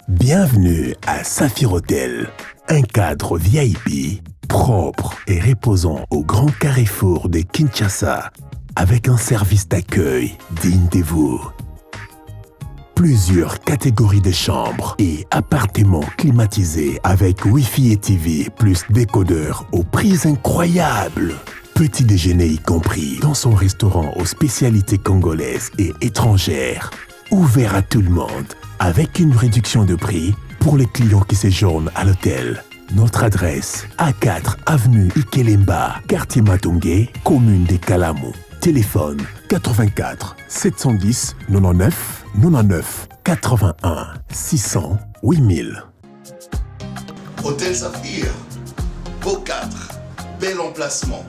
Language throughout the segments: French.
Bienvenue à Saphir Hotel, un cadre VIP, propre et reposant au grand carrefour de Kinshasa, avec un service d'accueil digne de vous. Plusieurs catégories de chambres et appartements climatisés avec Wi-Fi et TV plus décodeur aux prix incroyables. Petit déjeuner y compris dans son restaurant aux spécialités congolaises et étrangères. Ouvert à tout le monde avec une réduction de prix pour les clients qui séjournent à l'hôtel. Notre adresse, A4 avenue Ikelemba, quartier Matongé, commune des Kalamou. Téléphone 84 710 99 99 81 600 8000. Hôtel Saphir, beau cadre, bel emplacement,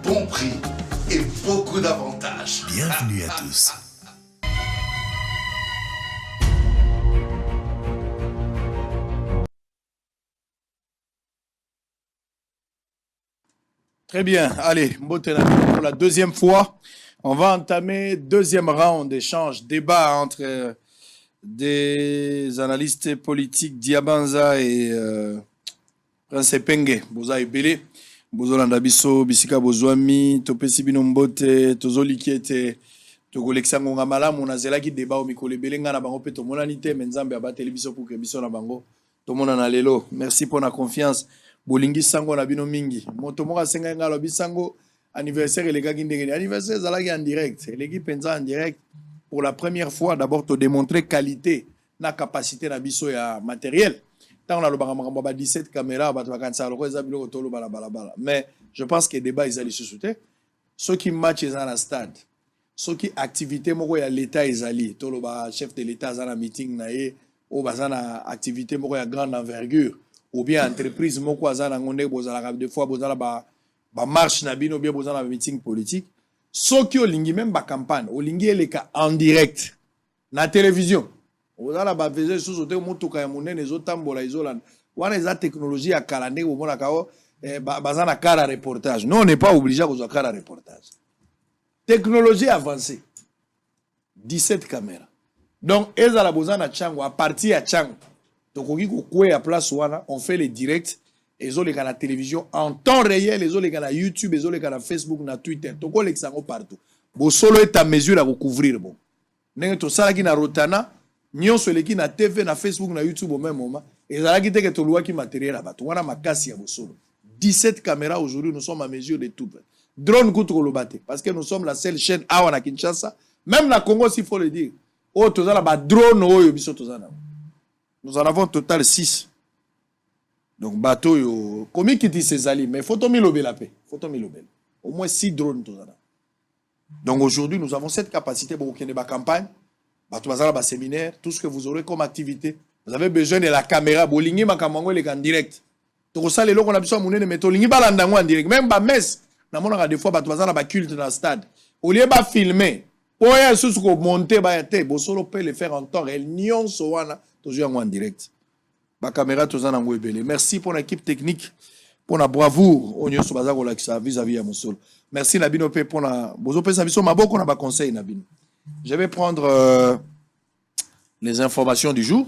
bon prix et beaucoup d'avantages. Bienvenue à tous. Très bien, allez, pour la deuxième fois, on va entamer deuxième round d'échange, débat entre des analystes politiques Diabanza et Prince Penge, Boza et Belé, Bozo Landabiso, Bisika Bozouami, Topesi Binombote, Tozo Likiete, Togo Lexango Ngamala, Monazela qui débat au Mikole Belenga na bango pe to monanité, Menzambe aba télévision pour que biso na bango, to monana lelo. Merci pour la confiance. Bolingi sango na bino mingi moto moka senga ngalo bisango anniversaire les gars kindengeni anniversaire zalaki en direct l'équipe penza en direct pour la première fois d'abord te démontrer qualité na capacité na biso ya matériel tant on a le bangamamba ba 17 caméras ba 35 loko za biloko tolo bala mais je pense que débat ils allaient se souter ceux qui match dans la stade ceux qui activité moko ya l'état ils allaient tolo ba chef de l'état za na meeting na ye o bazana activité moko ya grande envergure ou bien entreprise moko azana ngonde bozala des fois bozala ba marche na bino bien bozala meeting politique soki olingi même ba campagne olingi eleka en direct na télévision bozala ba veze sous te motuka ya munene ezotambola izoland wana eza technologie ya kalande bomona kao bazana kara reportage non on n'est pas obligé kozwa kara reportage technologie avancée 17 caméras donc ezala bozana chango à partir ya chango donc, on fait les directs, et on la télévision en temps réel, les autres la YouTube, les autres la Facebook, na Twitter. Donc, on les partout. Bon, solo est à mesure à recouvrir. Bon, n'est-ce pas ça qui na rotana, ni on se les qui na TV, na Facebook, na YouTube au même moment. Et ça qui te que loi qui matériel là-bas. On a ma casse ya solo. 17 caméras aujourd'hui, nous sommes à mesure de tout. Drone contre le bâté, parce que nous sommes la seule chaîne à Wana Kinshasa, même la Congo s'il faut le dire. Oh, tout ça là-bas drone, oh, yobiso tout ça là. Nous en avons au total 6. Donc, bateau, yo. Combien qui dit ces alliés? Mais faut tomber la paix. Au moins 6 drones. Donc, aujourd'hui, nous avons cette capacité pour qu'il y ait des campagnes, des séminaires, tout ce que vous aurez comme activité. Vous avez besoin de la caméra. Vous avez besoin de en direct. Donc, ça, les gens qui ont besoin de mettre en direct. Même la messe, des fois, vous avez besoin culte dans le stade. Au lieu de filmer, pour monter, vous pouvez le faire en temps réel. Nyon soana. Toujours en direct. La caméra toujours en webélé. Merci pour l'équipe technique, pour la bravoure. On y est vis-à-vis à mon sol. Merci Nabino pour la. On a conseil Nabino. Je vais prendre les informations du jour.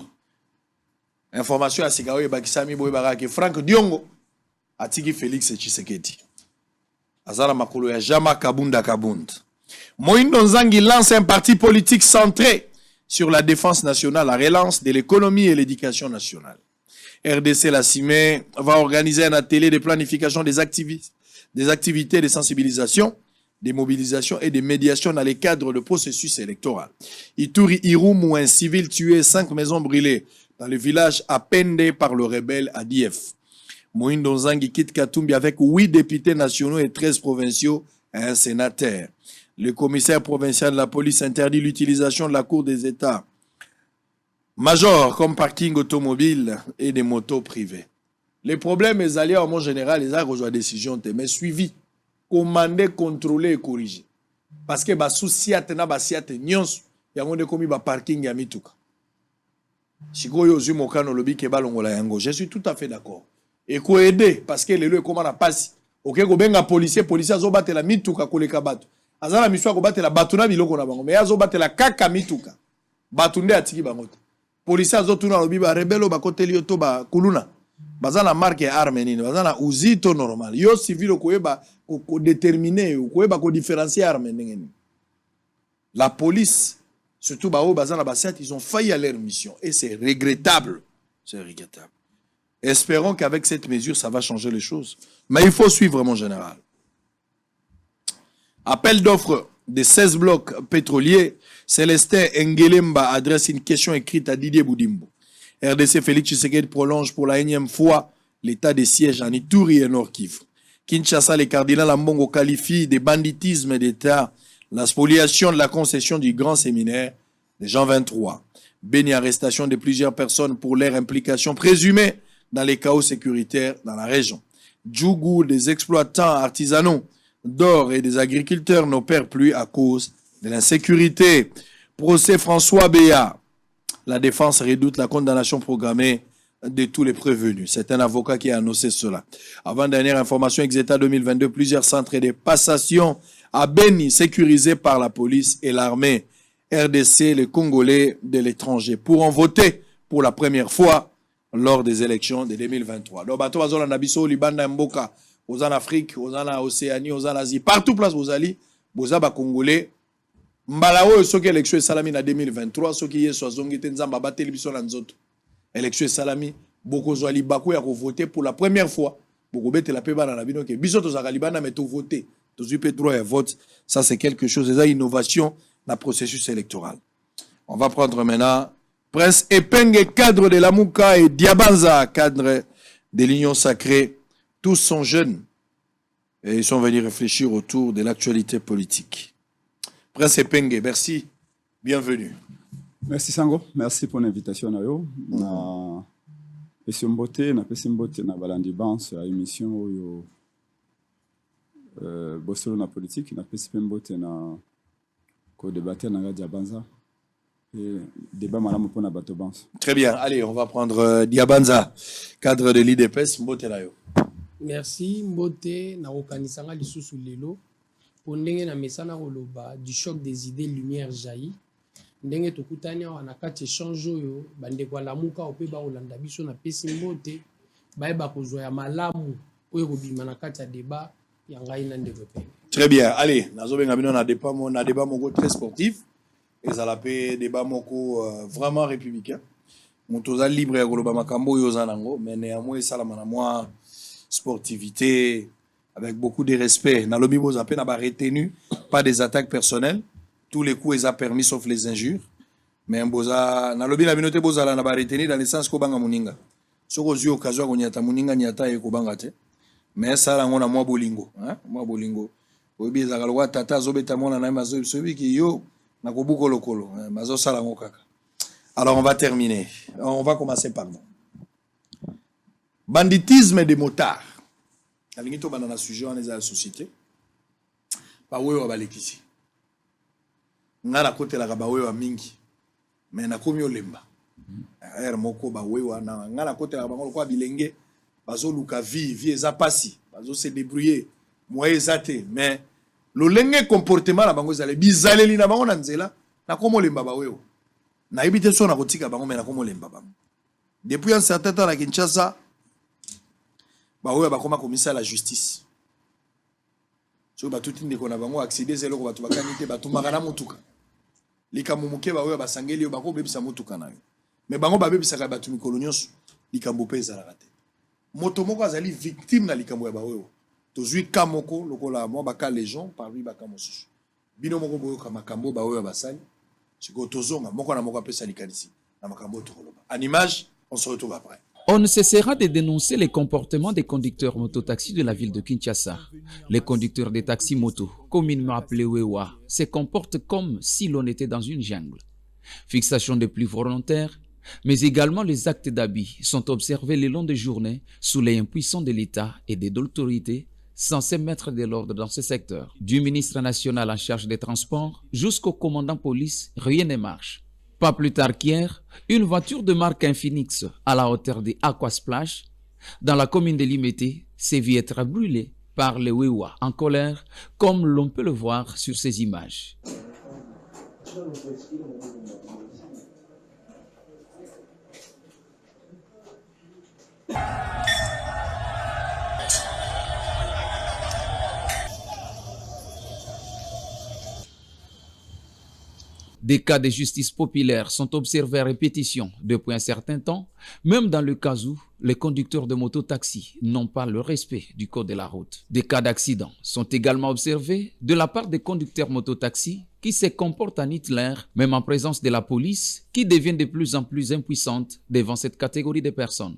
Information à Sikawe Bakisami Boybaraki, Franck Diongo, Atigi Félix Tshisekedi. Azala Makolo ya Jama Kabunda Kabund. Moïndo Nzangi lance un parti politique centré sur la défense nationale, la relance de l'économie et l'éducation nationale. RDC La Cimé va organiser un atelier de planification des activités de sensibilisation, de mobilisation et de médiation dans les cadres de processus électoral. Ituri Irumu, un civil tué, 5 maisons brûlées dans le village Apende par le rebelle ADF. Moïndo Nzangi quitte Katumbi avec 8 députés nationaux et 13 provinciaux et un sénateur. Le commissaire provincial de la police interdit l'utilisation de la cour des États major comme parking automobile et des motos privées. Les problèmes, les alliés en général, les a rejoint décision, mais suivi, commandé, contrôlé et corrigé. Parce que sous siatena basiate nyons, ya ngonde komi ba parking ya mituka. Sikoyo zumokano lobi ke balongola yango. Je suis tout à fait d'accord. Et ko aider parce que les lieux comment na passe. OK ko benga policier azo batela mituka koleka bato. Azala miswa ko batela batuna biloko na bango. Mais azo batela kaka mituka. Batunde atiki bango. policiers azotuna lobi ba rebelo ba koteli yo to ba kuluna bazana marque arme nini bazana uzito normal yo civil koyeba ko déterminer koyeba ko différencier arme ndenge. La police surtout ba o bazana ba set ils ont failli à leur mission et c'est regrettable. C'est regrettable. Espérons qu'avec cette mesure ça va changer les choses. Mais il faut suivre mon général. Appel d'offres des 16 blocs pétroliers, Célestin Ngelemba adresse une question écrite à Didier Boudimbo. RDC Félix Tshisekedi prolonge pour la énième fois l'état de siège en Ituri et Nord Kivu. Kinshasa, les cardinals Ambongo qualifient de banditisme d'État la spoliation de la concession du grand séminaire de Jean 23. Béni arrestation de plusieurs personnes pour leur implication présumée dans les chaos sécuritaires dans la région. Djougou, des exploitants artisanaux d'or et des agriculteurs n'opèrent plus à cause de l'insécurité. Procès François Béat. La défense redoute la condamnation programmée de tous les prévenus. C'est un avocat qui a annoncé cela. Avant-dernière information, Exeta 2022, plusieurs centres de passation à Beni sécurisés par la police et l'armée. RDC, les Congolais de l'étranger pourront voter pour la première fois lors des élections de 2023. Donc, bateau bazol en Abisso, Liban, Mboka, aux en Afrique, aux en Océanie, aux en Asie, partout place vous allez, vous avez Congolais. Mbalao, ceux qui élection salami en 2023, ceux qui sont zongité nzamba ba télévision en zoto. Élection salami, beaucoup zoali bakou ya voter pour la première fois. Beaucoup bête la peba dans la bino que biso to zakalibana mais to voter. To zupe droit à vote, ça c'est quelque chose, c'est une innovation dans le processus électoral. On va prendre maintenant Prince Epenge, cadre de la Mouka, et Diabanza, cadre de l'Union sacrée. Tous sont jeunes et ils sont venus réfléchir autour de l'actualité politique. Prince Epenge, merci. Bienvenue. Merci Sango, merci pour l'invitation. Na Pesimbote, na balandi banse à émission yo bosolo na politique, na Pesimbote na ko débattre na Diabanza. Débat malamu pour na bato banse. Très bien, allez, on va prendre Diabanza, cadre de l'IDPS, Mbote na yo. Merci Mbote na okanisanga lisusu lelo. Pour ndenge na mesana koloba du choc des idées lumière jaillit. Ndenge tokutani wana kati échange oyo bande kwa lamuka ope ba olanda biso na pesi Mbote ba kozwa ya malamu oyo kobima na kati ya débat ya ngai na développer. Très bien, allez, nazo benga bino na débat moko très sportif et ça l'appelle débat moko vraiment républicain. Motoza libre ya koloba makambo yo zanango mais néanmoins ça la moi sportivité avec beaucoup de respect. Dans le Bible, on n'a pas retenu, pas des attaques personnelles. Tous les coups, ils ont permis, sauf les injures. Mais dans le Bible, on n'a pas retenu dans le sens qu'on a moninga. Ce qu'on a eu occasion, on a moninga, on a eu mais ça, on a moins bolingo. Moins bolingo. Obi zagalwa tata zobeta mona na mazo sobi ki yo na kobuko lokolo. Mazo sala ngokaka. Alors on va terminer. On va commencer par nous. Banditisme des motards. Alingi to banana sujet en la société ba wewa balekisi ngala kote la ba wewa mingi mais na komi olemba moko ba wewa na ngala kote la bango kwa bilenge bazo luka vie eza pasi bazo se débrouiller moye zate mais lo lenge comportement la bango zale bizaleli na bango na nzela na komo lemba ba wewa na ibite so na kotika bango mais na komo lemba bango depuis un certain temps à Kinshasa. Bah ouais, bah comment commissaire à la justice. So bah tout inde qu'on a bango accéder zelo ko batu bakanite batu magana mutuka. Lika mumuke bah ouais bah sangeli bah ko bebisa mutuka na. Mais bango bah bebisa ka batu mikolonios lika mbopé za la raté. Moto moko azali victime na lika mwa bah ouais. To zui kamoko lokola mo baka les gens par lui baka mosusu. Bino moko boyo ka makambo bah ouais bah sali. Siko tozonga moko na moko pesa likanisi. Na makambo to koloba. En image, on se retrouve après. On ne cessera de dénoncer les comportements des conducteurs mototaxis de la ville de Kinshasa. Les conducteurs des taxis moto, communément appelés Wewa, se comportent comme si l'on était dans une jungle. Fixation des plus volontaires, mais également les actes d'abus sont observés le long des journées sous les impuissants de l'État et des autorités censés mettre de l'ordre dans ce secteur. Du ministre national en charge des transports jusqu'au commandant police, rien ne marche. Pas plus tard qu'hier, une voiture de marque Infinix à la hauteur de Aquasplash, dans la commune de Limete, s'est vue être brûlée par les Wewa en colère, comme l'on peut le voir sur ces images. Des cas de justice populaire sont observés à répétition depuis un certain temps, même dans le cas où les conducteurs de mototaxi n'ont pas le respect du code de la route. Des cas d'accident sont également observés de la part des conducteurs mototaxi qui se comportent en Hitler, même en présence de la police, qui devient de plus en plus impuissante devant cette catégorie de personnes.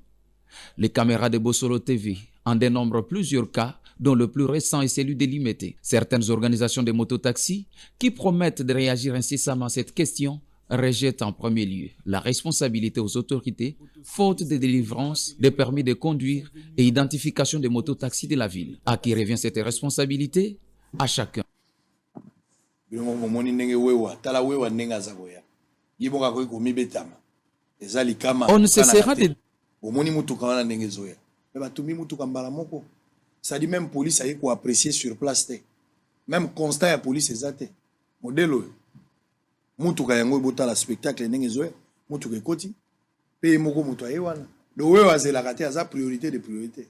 Les caméras de Bossolo TV en dénombrent plusieurs cas, dont le plus récent est celui de Limete. Certaines organisations de mototaxis qui promettent de réagir incessamment à cette question rejettent en premier lieu la responsabilité aux autorités, faute de délivrance des permis de conduire et identification des mototaxis de la ville. À qui revient cette responsabilité? À chacun. On ne cessera de... Ça dit même police a quoi apprécier sur place. Même constat à police exact. Modèle. Mutuka yango bota la spectacle nengezoe. Mutuka koti. Pe moko mutu ayewana. Le wewa zela kate aza priorité de priorité.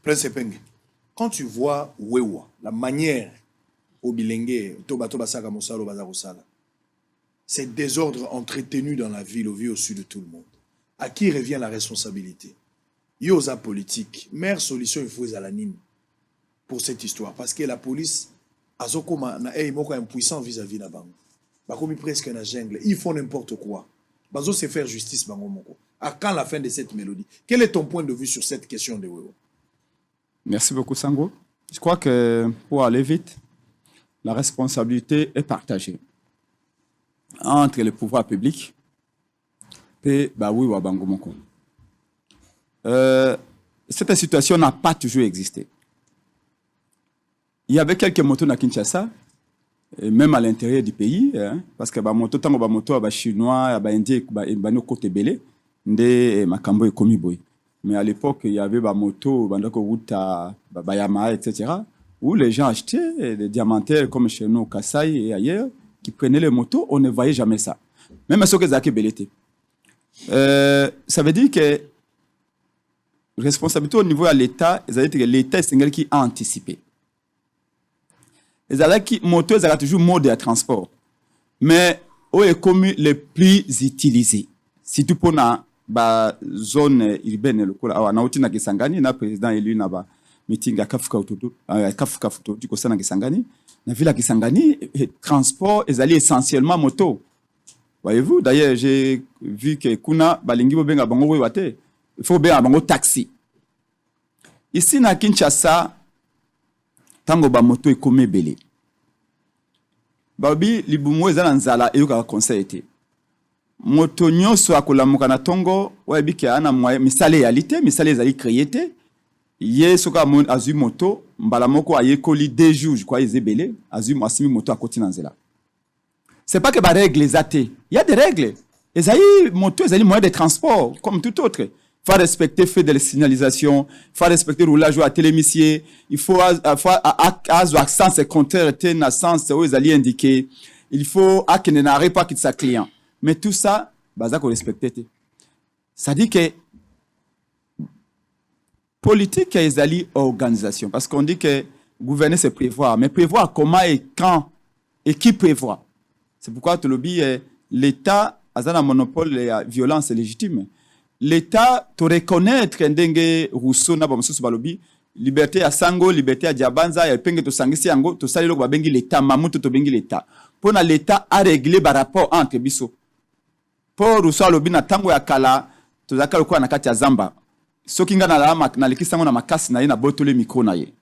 Prince Penge. Quand tu vois wewa, la manière au bilenge toba saka mosalo baza kosala. C'est désordre entretenu dans la ville au vu au sud de tout le monde. À qui revient la responsabilité? Yosa politique, meilleure solution il faut à pour cette histoire parce que la police a impuissant vis-à-vis de la banque. Comme presque une jungle, ils font n'importe quoi. Bazo se faire justice bango moko. À quand la fin de cette mélodie? Quel est ton point de vue sur cette question de Wewo? Merci beaucoup Sango. Je crois que pour aller vite, la responsabilité est partagée entre le pouvoir public et Wewo bango moko. Cette situation n'a pas toujours existé. Il y avait quelques motos à Kinshasa, et même à l'intérieur du pays, parce que les motos, les chinois, les indiens, les côté belé, des makambo et komiboy. Mais à l'époque, il y avait des motos, des routes à Bayama, etc., où les gens achetaient des diamantaires comme chez nous, Kassai et ailleurs, qui prenaient les motos, on ne voyait jamais ça. Même ceux qui étaient belés. Ça veut dire que responsabilité au niveau de l'État, c'est-à-dire que l'État est celui qui a anticipé. Les motos sont toujours mode de transport. Mais où est commun les plus utilisés? Si tu prends la zone urbaine, le Kisangani, le président élu na ba meeting à Kafuka Futo, du Kosana Kisangani, la ville de Kisangani, transport est essentiellement moto. Voyez-vous, d'ailleurs, j'ai vu que Kuna Balingi Bobenga Bango Wate. Il faut bien avoir un taxi. Ici, à Kinshasa, tango ba moto est comme belé. Babi, libumo ezala nzala eyoka conseillé. Moto nyonso akolamuka na tongo, wayebi ke ana misale yalité, misale ezali créé. Ye soka azu moto, mbala moko ayekoli 2 jours, je crois ezebele, azu asimi moto akoti na nzela. C'est pas que ba règles ezate. Il y a des règles. Ezali moto, ezali moyen de transport comme tout autre. Il faut respecter le fait de la signalisation, il faut respecter le roulage à télémissier, il faut avoir accent c'est contraire, un sens où ils allaient indiquer, il faut qu'il n'arrive pas qu'il soit client. Mais tout ça, il faut respecter. Ça dit que politique est une organisation, parce qu'on dit que gouverner c'est prévoir, mais prévoir comment et quand et qui prévoit. C'est pourquoi tu le dis, l'État a un monopole de la violence légitime. L'État te reconnaître ndenge Rousseau na bamususu balobi liberté à Sango, liberté à Diabanza ya penge to sangisi yango to salelo ba bengi l'État mamuto to bengi l'État. Pona l'État a réglé ba rapport entre biso. Pour Rousseau lobi na tango ya kala to zakalo kwa na kati ya Zamba. Soki nga na lama na leki sango na makasi na ye na botole micro na ye.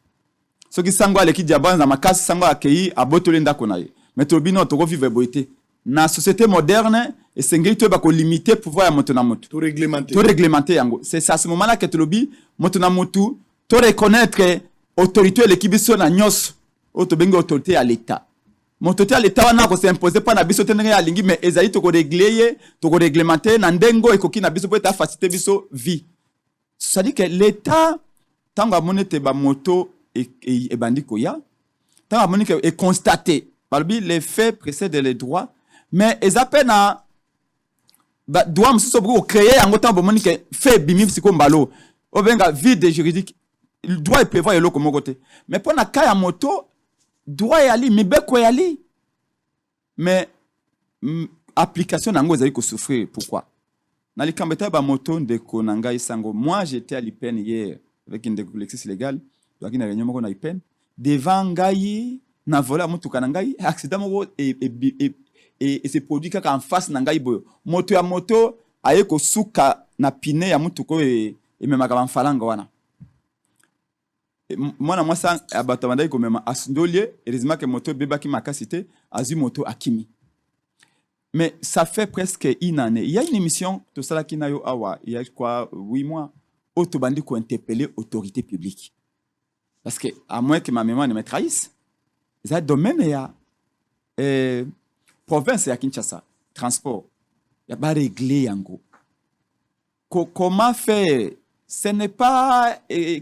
Soki sango aleki Diabanza na makasi sango akei a botole ndako na ye. Mais to bino to vivre boité. Na société moderne et sengeli to ba ko limiter pouvoir ya moto na moto to réglementer yango c'est à ce moment là que to lobi moto na moto to reconnaître autorité l'équipe biso na nyos auto bengi autorité à l'état moto à l'état wana ko s'imposer pas na biso tenenge ya lingi mais ezali to ko régler to ko réglementer na ndengo ekoki na biso pour ta faciliter biso vie ça dit que l'état tango amonete ba moto et bandiko ya tango amonite et constater parmi les faits précèdent les droits. Mais ils appellent à droit pour créer un autant de monde qui fait bimim siko mbalo ou bien vide juridique il doit prévoir le comme côté mais pour na kaya moto doit y aller mais beko y aller mais application nango ezali ko souffrir. Pourquoi? Na likambeta ba moto ndeko na ngai sango. Moi j'étais à l'IPEN hier avec une l'exercice légal. Donc na réunion moko na IPEN devant ngai na vola mutuka na ngai accident moko et se produit kaka en face na ngai boyo. Moto ya moto aye ko suka na pine ya mutuko et memaka ba mfalanga wana. Mwana mwasa abato bandai ko mema asundolie heureusement que moto bebaki makasité azu moto akimi. Mais ça fait presque une année. Il y a une émission, tout ça là qui n'a eu awa, il y a quoi, 8 mois, autobandi qui interpellé autorité publique. Parce que, à moins que ma mémoire ne me trahisse, ça domaine il y a province à Kinshasa, transport, il n'y a pas réglé en gros. Comment faire? Ce n'est pas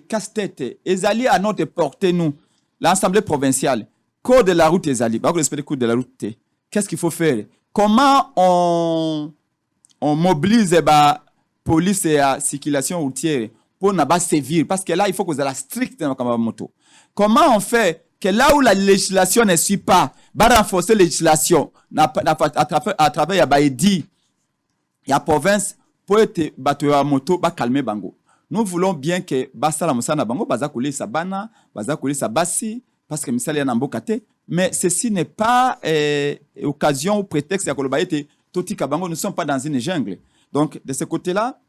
casse-tête. Ezali à notre portée, nous, l'Assemblée provinciale, code de la route Ezali, pas respecter le code de la route. Qu'est-ce qu'il faut faire? Comment on mobilise la police et la circulation routière pour ne pas sévir? Parce que là, il faut que vous ayez la stricte moto. Comment on fait que là où la législation ne suit pas, va renforcer la législation à travers la province pour être battu à moto, va calmer bango. Nous voulons bien que Bassa Musana bango, baza kouli sa bana, baza kouli sa bassi, parce que misali yana mbokate. Mais ceci n'est pas occasion ou prétexte à Kolobaïte, Toti Kabango, nous ne sommes pas dans une jungle. Donc, de ce côté-là,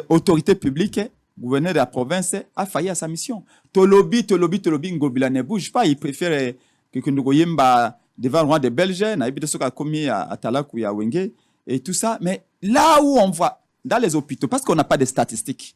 autorité publique, gouverneur de la province, a failli à sa mission. Tolobi, Ngobila ne bouge pas. Il préfère que nous voyions devant le roi des Belges, n'habite ce qu'a commis à Talakou et à Wenge, et tout ça. Mais là où on voit, dans les hôpitaux, parce qu'on n'a pas de statistiques,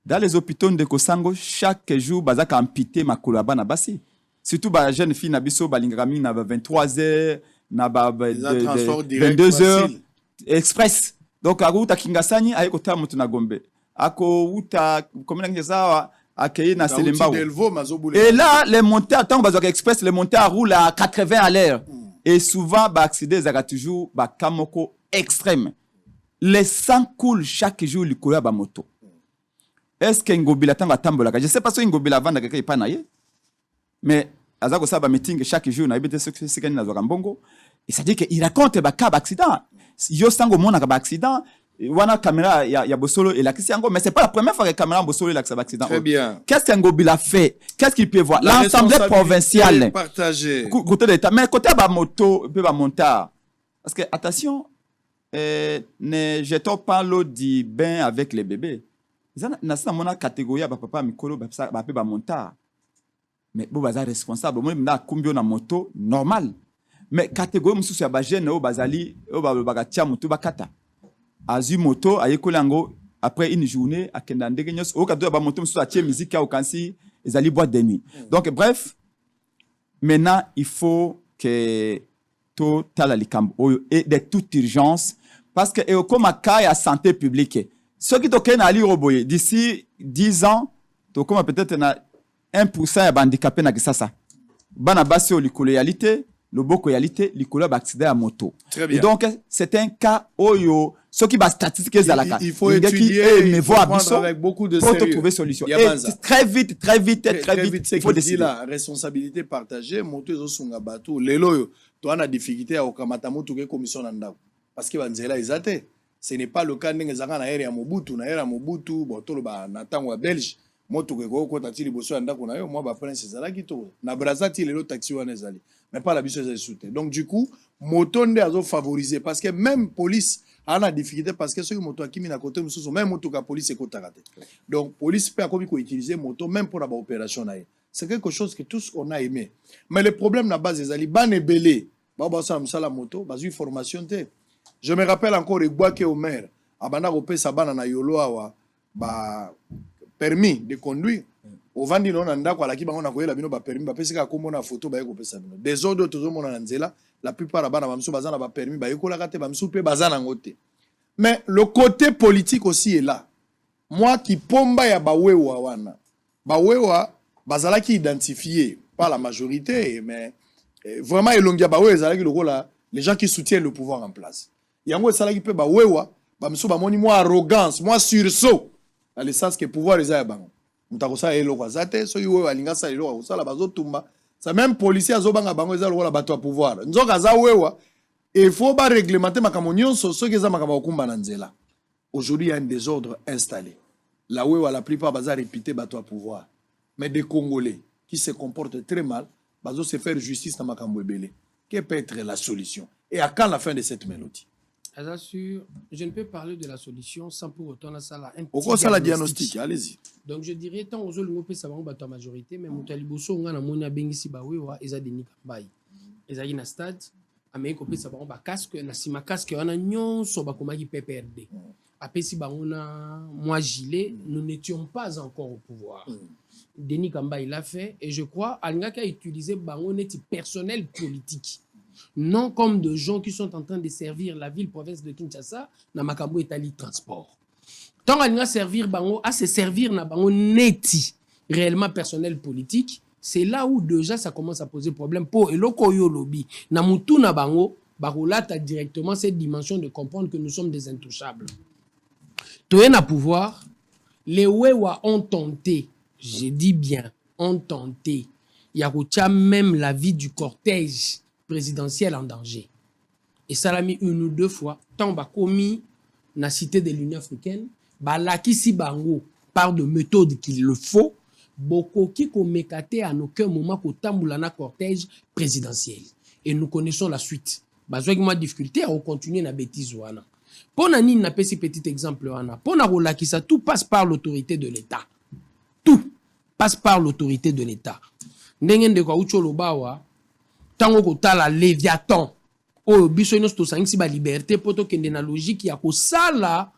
dans les hôpitaux de Kosango, chaque jour, bazaka ampité makulaba na basi. Surtout les jeunes filles nabiso balingami na 23h na 22h express. Donc aruta kingasani ayeko ta mutu na Gombe. Ako uta comme ngeza akeye na Selembao. Et là les montées tant bazaka express les montées roulent à 80 à l'heure. Et souvent ba accident zaka toujours ba kamoko extrême. Les sang coulent chaque jour likolo ba moto. Est-ce que Ngobila tanga tambola? Je sais pas si Ngobila vanda kaka ipanaye. Mais azako saba meeting chaque jour na ibete ce qu'il na mbongo et ça dit que il raconte ba cas d'accident yo sango mona ka accident wana caméra ya bosolo et la kisango mais c'est pas la première fois que caméra bosolo la accident. Très bien. Qu'est-ce qu'Ngobila fait? Qu'est-ce qu'il peut voir? L'assemblée provinciale partagée côté de l'état mais côté ba moto peut ba montar parce que attention ne jetons pas l'eau du bain avec les bébés. Na ça mona catégorie ba papa mikolo ba peut ba montar. Mais vous êtes responsable. Moi, je suis na moto normal. Mais catégorie mususu ya bajene o bazali o bagatia moto bakata. Azu moto ayekolango après une journée akenda ndenge nyos o kado ba moto mususu atie musique au kansi ezali boîte de nuit. Donc bref, maintenant il faut que tout tala likambo et de toute urgence parce que et comme cas ya santé publique. Ceux qui token ali roboye d'ici 10 ans to comme peut-être na 1% ya handicapé na kisasa. Bana basi o likoyalité, le bokoyalité, likolo ba accident à moto. Et donc c'est un cas oyo ceux qui ba statistiques zalaka. Il faut étudier, il faut prendre avec beaucoup de sérieux. Pour trouver solution. Et très vite. Il faut décider la responsabilité partagée, moto ezo sunga bato. Lelo yo, to ana difficulté à okamata moto ke commission na ndako. Parce que banzela ezate. Ce n'est pas le cas ndenge zaka na area Mobutu, na area Mobutu, botolo ba na tango Belge. Moto ko ko tatili boso ndako na yo moi ba prince ezalaki to na Brazati lelo taxi wana ezali mais pas la biso ezali soute donc du coup moto nde azo favoriser parce que même police a la difficulté parce que ceux moto akimi na côté mususu même moto ka police ekotaka te donc police peut akomi ko utiliser moto même pour la opération na ye c'est quelque chose que tous on a aimé mais le problème na base ezali ban ebele ba ba sa msala moto ba formation te je me rappelle encore Egboake au maire abanda ko pesa bana na yolo awa ba permis de conduire au vandi non anda kwa laki bango na koyela bino ba permis ba pesika ko mona photo ba yeko pesa bino des autres tozo mona na nzela la plupart bana ba mso bazana ba permis ba yeko la kate ba mso pe bazana ngote mais le côté politique aussi est là moi qui pomba ya ba wewa wana ba wewa bazala ki identifié par la majorité mais vraiment elongia ba wewa zala ki lokola les gens qui soutiennent le pouvoir en place yango sala ki pe ba wewa ba mso ba moni moi arrogance moi sursaut à l'essence que pouvoir les a bango mutako sa elo kwa zate so yo alinga sa elo kwa sala bazo tumba Ça même policier azobanga bango eza lokola bato ya pouvoir. Nzoka za wewa il faut ba réglementer makambo nyonso soki eza makambo okumba na nzela. Aujourd'hui il y a un désordre installé. La wewa la plupart baza réputé bato ya pouvoir. Mais des Congolais qui se comportent très mal, bazo se faire justice na makambo ebele. Quelle peut être la solution? Et à quand la fin de cette mélodie? Je ne peux parler de la solution sans pour autant la salle un petit la diagnostic, allez-y. Donc je dirais tant aux autres pe sabango bato majorité mais mutaliboso nga na moni abengisi ba wewa eza Denis Kambai. Ezali na stade amei ko pe sabango ba casque na sima casque wana nyonso ba komaki PPRD. Apesi bango na moi gilet, nous n'étions pas encore au pouvoir. Denis Kambai l'a fait et je crois alingaki a utilisé bango neti personnel politique. Non comme de gens qui sont en train de servir la ville-province de Kinshasa na makambo etali transport. Tant qu'on a servir bango, à se servir na bango neti réellement personnel politique, c'est là où déjà ça commence à poser problème pour eloko yo lobby. Na mutu na bango, barolata directement cette dimension de comprendre que nous sommes des intouchables. Toye na pouvoir, les Wewa ont tenté, je dis bien, ont tenté, Yaroutia même la vie du cortège présidentiel en danger. Et ça l'a mis une ou deux fois, tant bas commis na cité de l'Union africaine, bah là qui si bango par de méthodes qu'il le faut, beaucoup qui commécaté à aucun moment qu'au tamboulana cortège présidentiel. Et nous connaissons la suite. Bah j'ai moi difficulté à continuer na bêtise wana. Pour nani na petit exemple wana. Pour na rola qui ça tout passe par l'autorité de l'État. Tout passe par l'autorité de l'État. Ndenge de kwa ucholo bawa tango kotala Léviathan o biso nyonso tosangisi ba liberté poto kende na logique ya kosala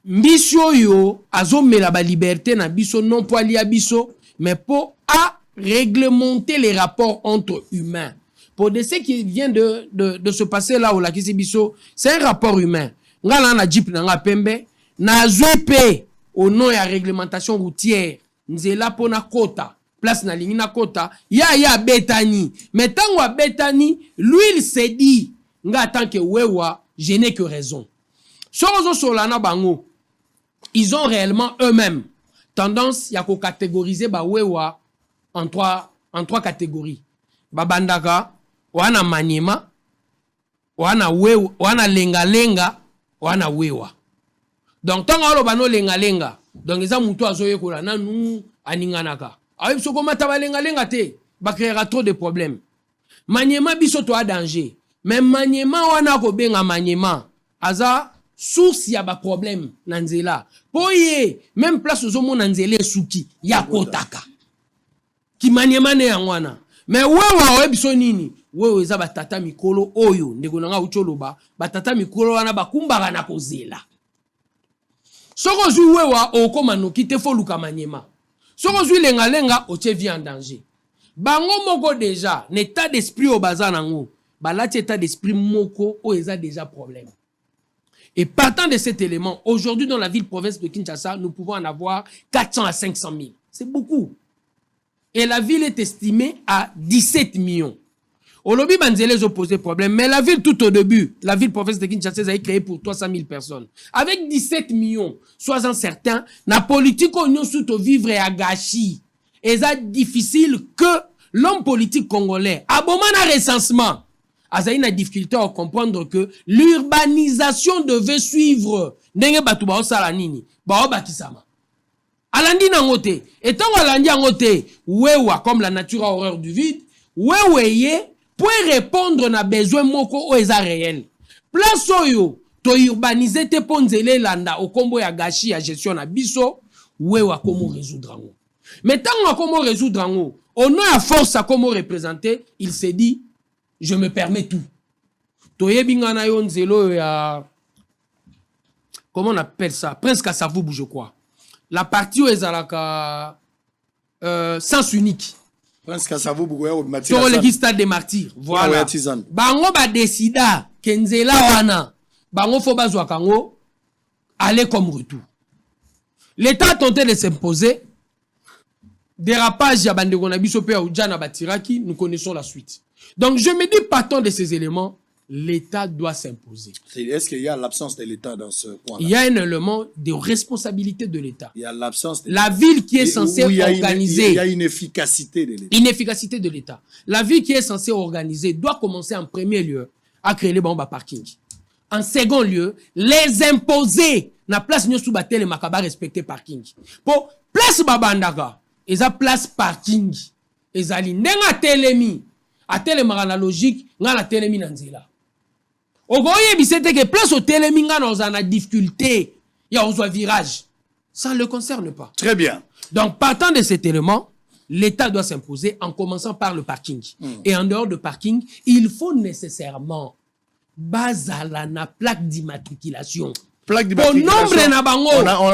mbisio yo azomela ba liberté na biso non po alia biso mais pour à réglementer les rapports entre humains. Pour de ce qui vient de se passer là au Lakisi biso, c'est un rapport humain. Ngala na jeep na nga pembe na zupe au nom ya réglementation routière nzela pona kota place na lingi na kota ya betani mais tango a betani lui il s'est dit nga tant que wewa je n'ai que raison. Sozo solana bango ils ont réellement eux-mêmes tendance ya ko catégoriser ba wewa en trois catégories. Babandaka wana manyema wana wewa wana lenga wana wewa. Donc tango alo bano lenga donc eza mutu azoye ko na nu aninganaka. Aïe, ce qu'on m'a tabalenga te, ba créera trop de problèmes. Maniema biso to a danger. Mais maniema wana ko benga maniema, aza source ya ba problème nanzela. Poye, même place aux hommes nanzele souki, ya kotaka. Ki maniema ne yangwana. Mais wewa biso nini? Wewe eza ba tata mikolo oyo, ndeko nanga ucholoba, ba tata mikolo wana ba kumbaka na kozela. Soko zu wewa okoma no kite foluka maniema. Si on lenga oche vit en danger. Bango moko déjà, l'état d'esprit au bazar nango, balati état d'esprit moko o eza déjà problème. Et partant de cet élément, aujourd'hui dans la ville-province de Kinshasa, nous pouvons en avoir 400 à 500 000. C'est beaucoup. Et la ville est estimée à 17 millions. Au lobby Banzele, ils ont posé problème. Mais la ville, tout au début, la ville-province de Kinshasa a été créée pour 300 000 personnes. Avec 17 millions, sois-en certain, la politique on surtout vivre à gâchis. Et c'est difficile que l'homme politique congolais, à bon moment de recensement, a une difficulté à comprendre que l'urbanisation devait suivre. Nenge batu ba osala nini? Ba obakisama. Alandi nangote. Et tant alandi nangote, wewa comme la nature a horreur du vide, weweye pour répondre na besoin moko o eza réel. Place oyo to urbaniser te ponzele landa o kombo ya gachi ya gestion na biso, wewa komo résoudre ngo. Mais tant komo résoudre ngo, au nom à force à comment représenter, il s'est dit je me permets tout. Toyebinga na yo nzelo ya comment on appelle ça? Prince Kasavubu je crois. La partie où ezalaka sens unique. Prince Kasavubu au Mathieu. Sur le stade des martyrs. Voilà. Bango ba décida kenzela wana. Bango fo bazwa kango aller comme retour. L'État a tenté de s'imposer. Dérapage ya bandeko na biso pe ya ujana batiraki, nous connaissons la suite. Donc je me dis partant de ces éléments, l'État doit s'imposer. Est-ce qu'il y a l'absence de l'État dans ce point-là? Il y a un élément de responsabilité de l'État. Il y a l'absence de La ville qui est censée organiser... Il y a une efficacité de l'État. Inefficacité de l'État. La ville qui est censée organiser doit commencer en premier lieu à créer les bombes à parking. En second lieu, les imposer. Na place nous sous battre les makaba respecter parking. Pour place babandaka, ils a place parking. Ils a l'indenga telemi. A telemi la logique, nga la telemi nanzela. Ogoye bisete que place au telemi nga dans une difficulté. Il y a un virage. Ça ne le concerne pas. Très bien. Donc, partant de cet élément, l'État doit s'imposer en commençant par le parking. Et en dehors de parking, il faut nécessairement basala na plaque d'immatriculation. Plaque d'immatriculation.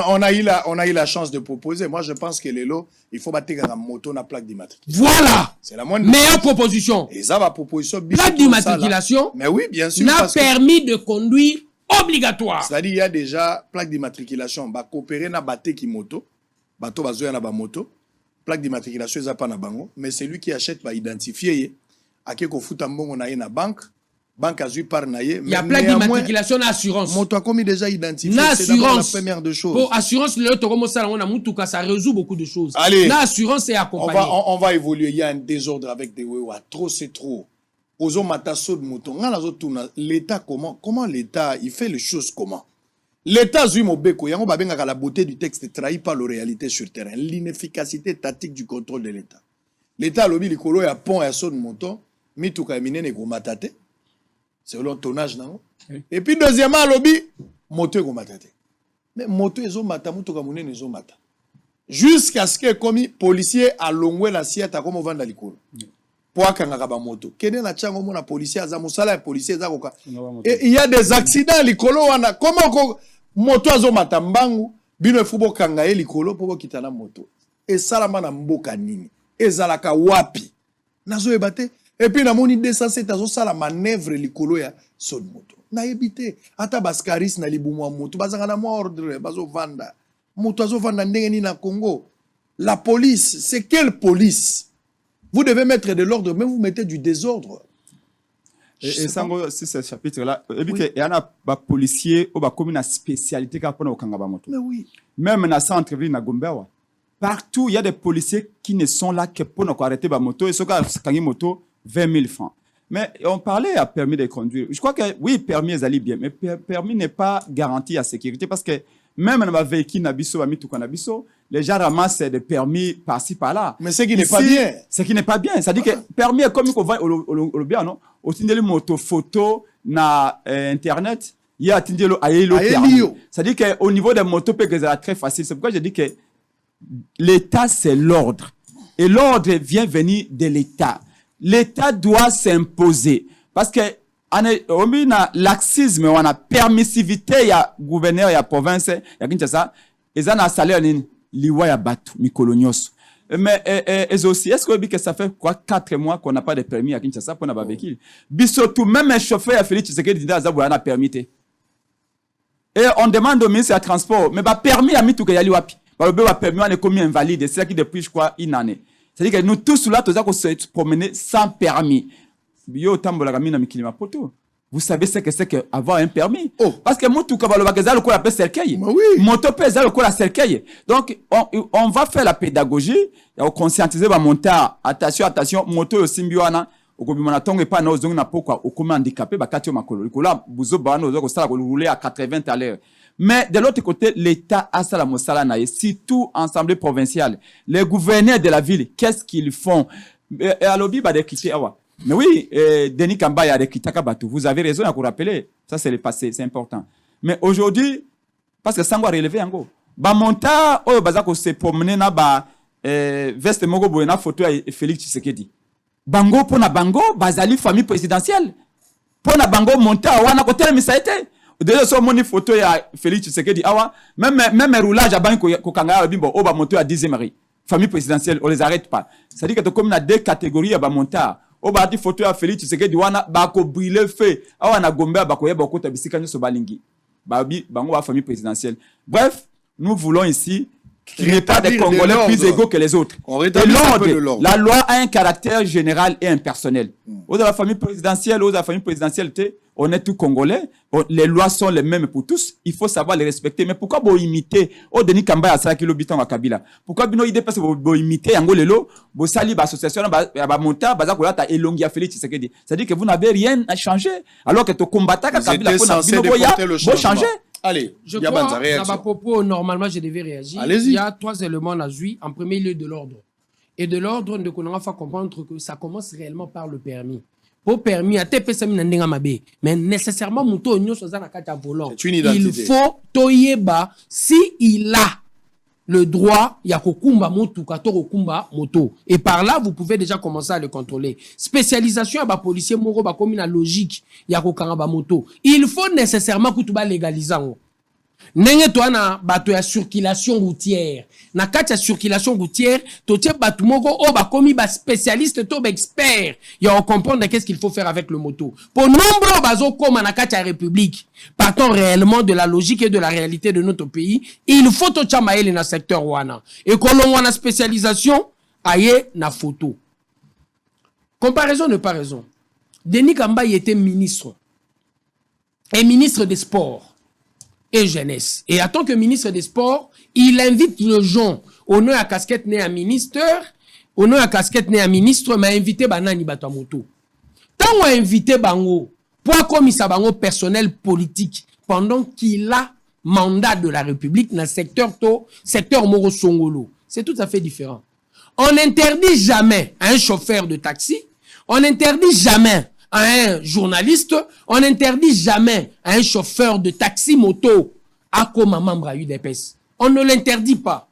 On a eu la chance de proposer. Moi, je pense que les lots, il faut battre la moto na plaque d'immatriculation. Voilà. C'est la moindre meilleure proposition. Et ça va proposition. Plaque d'immatriculation. Mais oui, bien sûr. N'a permis de conduire obligatoire. C'est-à-dire, il y a déjà plaque d'immatriculation. Bah, coopérer na baté qui moto. Bateau va jouer na ba moto. Plaque d'immatriculation, ils a pas na bango. Mais c'est lui qui achète, va identifier. À qui qu'on fout un bon, on a une banque. Banque a par naïe. Il y a plaque d'immatriculation d'assurance. Moto a comme déjà identifié. C'est d'abord la première des choses. Pour assurance, ça résout beaucoup de choses. Allez. L'assurance est accompagnée. On va évoluer. Il y a un désordre avec des wewa. Trop, c'est trop. Ozo matasso de moto. L'État, comment l'État, il fait les choses comment? L'État, la beauté du texte ne trahit pas la réalité sur le terrain. L'inefficacité tactique du contrôle de l'État. L'État, lobby, l'Écolo, il y a pont et saut de moto. Mituka mine ne gomatate. C'est le tonnage, non? Et puis, deuxièmement, lobby, moto et gomatate. Mais moto et zomata, mutuka mune zomata. Jusqu'à ce que, comme policier a longé la siette à comme on vend dans l'Écolo. Pour akanga ba moto. Kene na chango mona policier aza musala ya policier za koka. Et il y a des accidents l'Écolo wana. Comment moto azo matambangu bino fubo kanga e l'Écolo pour kitana moto. Et salama na mboka nini. Ezalaka wapi. Nazo ebate. Et puis, na moni 207 azo sala manœuvre l'Écolo ya son moto. Na ebite. Ata baskaris na libumu moto. Bazanga na mo ordre. Bazo vanda. Moto azo vanda ndenge ni na Congo. La police, c'est quelle police? Vous devez mettre de l'ordre, mais vous mettez du désordre. Et ça, c'est ce chapitre-là. Et puis, il y a des policiers qui ont une spécialité pour le Kangaba moto. Mais oui. Même dans le centre-ville de Gombewa. Partout, il y a des policiers qui ne sont là que pour nous arrêter la moto. Et ce cas, c'est moto 20 000 francs. Mais on parlait à permis de conduire. Je crois que oui, permis est allé bien, mais permis n'est pas garanti à sécurité parce que même dans ma véhicule nabiso, les gens ramassent des permis par-ci par-là. Mais ce qui n'est pas bien. Ce qui n'est pas bien. C'est-à-dire que permis est comme qu'on va au bien, non? Au tindeli moto photo na internet, il y a tindeli aïlo permis. C'est-à-dire qu'au niveau des motos, c'est très facile. C'est pourquoi je dis que l'État, c'est l'ordre. Et l'ordre vient venir de l'État. L'État doit s'imposer. Parce que on a laxisme, on a permissivité, il y a gouverneur, il y a province, il y a Kinshasa, et ça a salaire liwa ya batu, mikolonios. Mais aussi, est-ce que ça fait quoi 4 mois qu'on n'a pas de permis à Kinshasa pour n'a véhicule? Bisotou, même un chauffeur a fait Tshisekedi dit à Zabouya n'a permis. Et on demande au ministre du Transport, mais permis à Mitouka Yali Wapi. Le permis on est commis invalide, c'est ça qui depuis je crois une année. C'est-à-dire que nous tous là, tous qu'on se promener sans permis. Vous savez ce que c'est qu'avoir un permis. Parce que Moutouka Balobakaza le coup appelle cercueil. Moto pesa le coup la cercueil. Donc on va faire la pédagogie, on conscientiser va monter attention moto simbiwana okobimana tongo pa na ozongi na pokwa okoma handicapé ba katio makolo. Likola buzo ba no zo sala rouler à 80 à l'heure. Mais de l'autre côté, l'État a ça la mosala naïe. Surtout assemblée provinciale, les gouverneurs de la ville, qu'est-ce qu'ils font? Et à l'objet bah de quitter awa. Mais oui, Denis Kambaya a quitté Kabatou. Vous avez raison à vous rappeler. Ça, c'est le passé, c'est important. Mais aujourd'hui, parce que ça va relever en gros. Bah, monta, oh, bazako se promener na ba, veste mogo boena photo à Félix Tshisekedi. Bango pour na bango, bazali famille présidentielle. Pour na bango monta, wana kote le misaïté. Déjà, sur mon photo à Félix Tshisekedi, awa, même roulage à banko kokanga bimbo, oh, ba monto à 10e mari. Famille présidentielle, on les arrête pas. C'est-à-dire que comme on a 2 catégories à ba monta. O ba di photo ya Félix Tshisekedi wana ba ko brûler feu awa na Gombe ba ko yeba ko tabisika nyo so balingi ba bi bango ba famille présidentielle. Bref, nous voulons ici crée pas des Rétablir de Congolais plus l'ordre. égaux que les autres. On Et rétablit un peu de l'ordre, l'ordre. la loi a un caractère général et impersonnel. Aux de la famille présidentielle, on est tous Congolais. Les lois sont les mêmes pour tous. Il faut savoir les respecter. Mais pourquoi vous imiter au Denis Kamba à Saki Lobitan à Kabila? Pourquoi vous imiter parce que vous imitez Angolelo, vous sali l'association, vous montez, vous elongia Félix Tshisekedi. C'est-à-dire que vous n'avez rien à changer. Alors que tu combattez Vous Kabila, étiez censé déporter le vous changement. changez. Allez, Je Yabanza, crois, réaction. à ma propos, normalement, je devais réagir. Allez-y. Il y a 3 éléments à jouer. En premier lieu, de l'ordre. Et de l'ordre, on doit faire comprendre que ça commence réellement par le permis. Pour permis, mais nécessairement, C'est une identité. il faut toyeba si il a le droit, il y a kokumba moto, kokumba moto. Et par là, vous pouvez déjà commencer à le contrôler. Spécialisation, à policier moro, comme une logique, il y a kokanga moto. Il faut nécessairement que tu vas légaliser. Nenge to na bato ya circulation routière. Na kati ya circulation routière, to tie bato moko o ba komi ba spécialiste to ba expert. Ya on comprendre qu'est-ce qu'il faut faire avec le moto. Pour nombreux bazo comme na kati ya République, partons réellement de la logique et de la réalité de notre pays, il faut to chamaele na secteur wana. Et kolon wana spécialisation aye na photo. Comparaison ne pas raison. Denis Kamba il était ministre. Et ministre des Sports et jeunesse. Et en tant que ministre des Sports, il invite le gens au nom à casquette né à ministre, au nom à casquette né à ministre, mais invité banani batamoto. Tant on a invité bango, pour commissaire bango personnel politique, pendant qu'il a mandat de la République dans le secteur Moro Songolo. C'est tout à fait différent. On n'interdit jamais à un chauffeur de taxi, on n'interdit jamais à un journaliste, on n'interdit jamais à un chauffeur de taxi moto à comme un membre à UDPS. On ne l'interdit pas.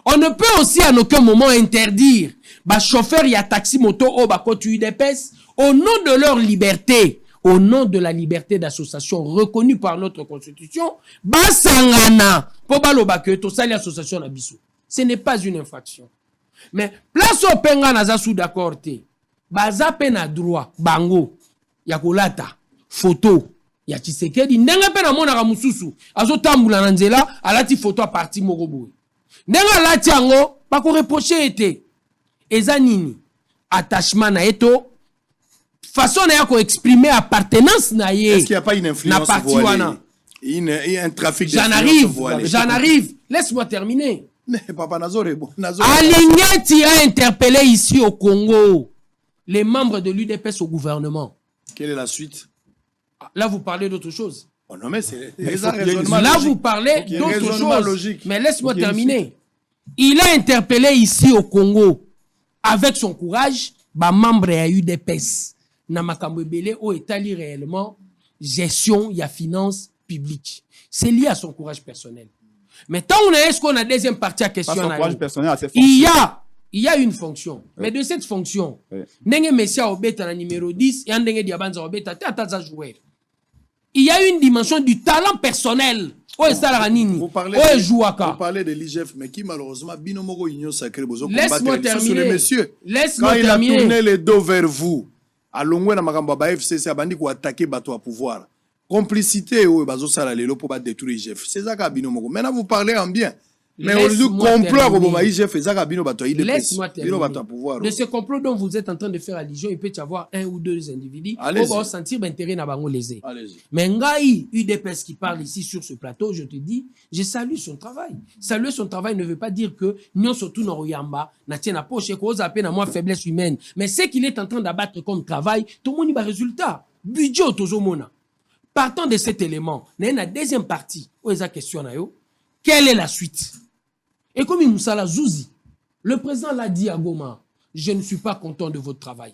On ne peut aussi à aucun moment interdire bah chauffeur y a taxi moto au bah côté UDPS au nom de leur liberté, au nom de la liberté d'association reconnue par notre constitution, bah sangana pour baloba que to sali association na biso. Ce n'est pas une infraction. Mais place au penga na sous d'accord té. Baza pena droit bango ya kolata photo ya Tshisekedi ndenge pe na mona ka mususu azotambula na nzela alati photo a parti moko boye ndenge alati yango ba ko reprocher ete eza nini attachement na eto façon na ya ko exprimer appartenance na ye. Est-ce qu'il n'y a pas une influence voilée? Un trafic d'influence voilée. J'en arrive. Laisse-moi terminer. Papa Nazore, Alingeti a interpellé ici au Congo les membres de l'UDPS au gouvernement. Quelle est la suite? Là, vous parlez d'autre chose. Oh non, mais c'est là, vous parlez d'autre chose. Mais laisse-moi terminer. Il a interpellé ici au Congo, avec son courage, les membres de l'UDPS. Namakambebele au étali réellement gestion et finance publique. C'est lié à son courage personnel. Mais tant qu'on a deuxième partie à question, il y a une fonction. Oui. Mais de cette fonction, Ndenge Messia Obeta na numéro 10 et Ndenge Diabanza Obeta tata joueur. Il y a une dimension du talent personnel. Vous parlez de l'IGF, mais qui malheureusement binomoko union sacrée besoin laisse-moi terminer. Les messieurs. Laisse-moi quand terminer. Il a tourné les dos vers vous, à Longwe na Makamba ba FCC abandi ko attaquer bateau à pouvoir. Complicité ou bazo sala lelo pour détruire l'IGF. C'est ça binomoko. Maintenant vous parlez en bien. Mais aujourd'hui, complot laisse-moi terminer. De ce complot dont vous êtes en train de faire allusion, il peut y avoir 1 ou 2 individus qui vont sentir l'intérêt dans bango lésé. Mais Ngaï, UDPS qui parle ici sur ce plateau, je te dis, je salue son travail. Saluer son travail ne veut pas dire que nous sommes tous dans Yamba, n'a tient à poche, qu'on a peine à moi faiblesse humaine. Mais ce qu'il est en train d'abattre comme travail, tout le monde y va résultat. Budget autozomona. Partant de cet élément, la deuxième partie, où est la question, quelle est la suite? Et comme Moussala Zouzi, le président l'a dit à Goma, je ne suis pas content de votre travail.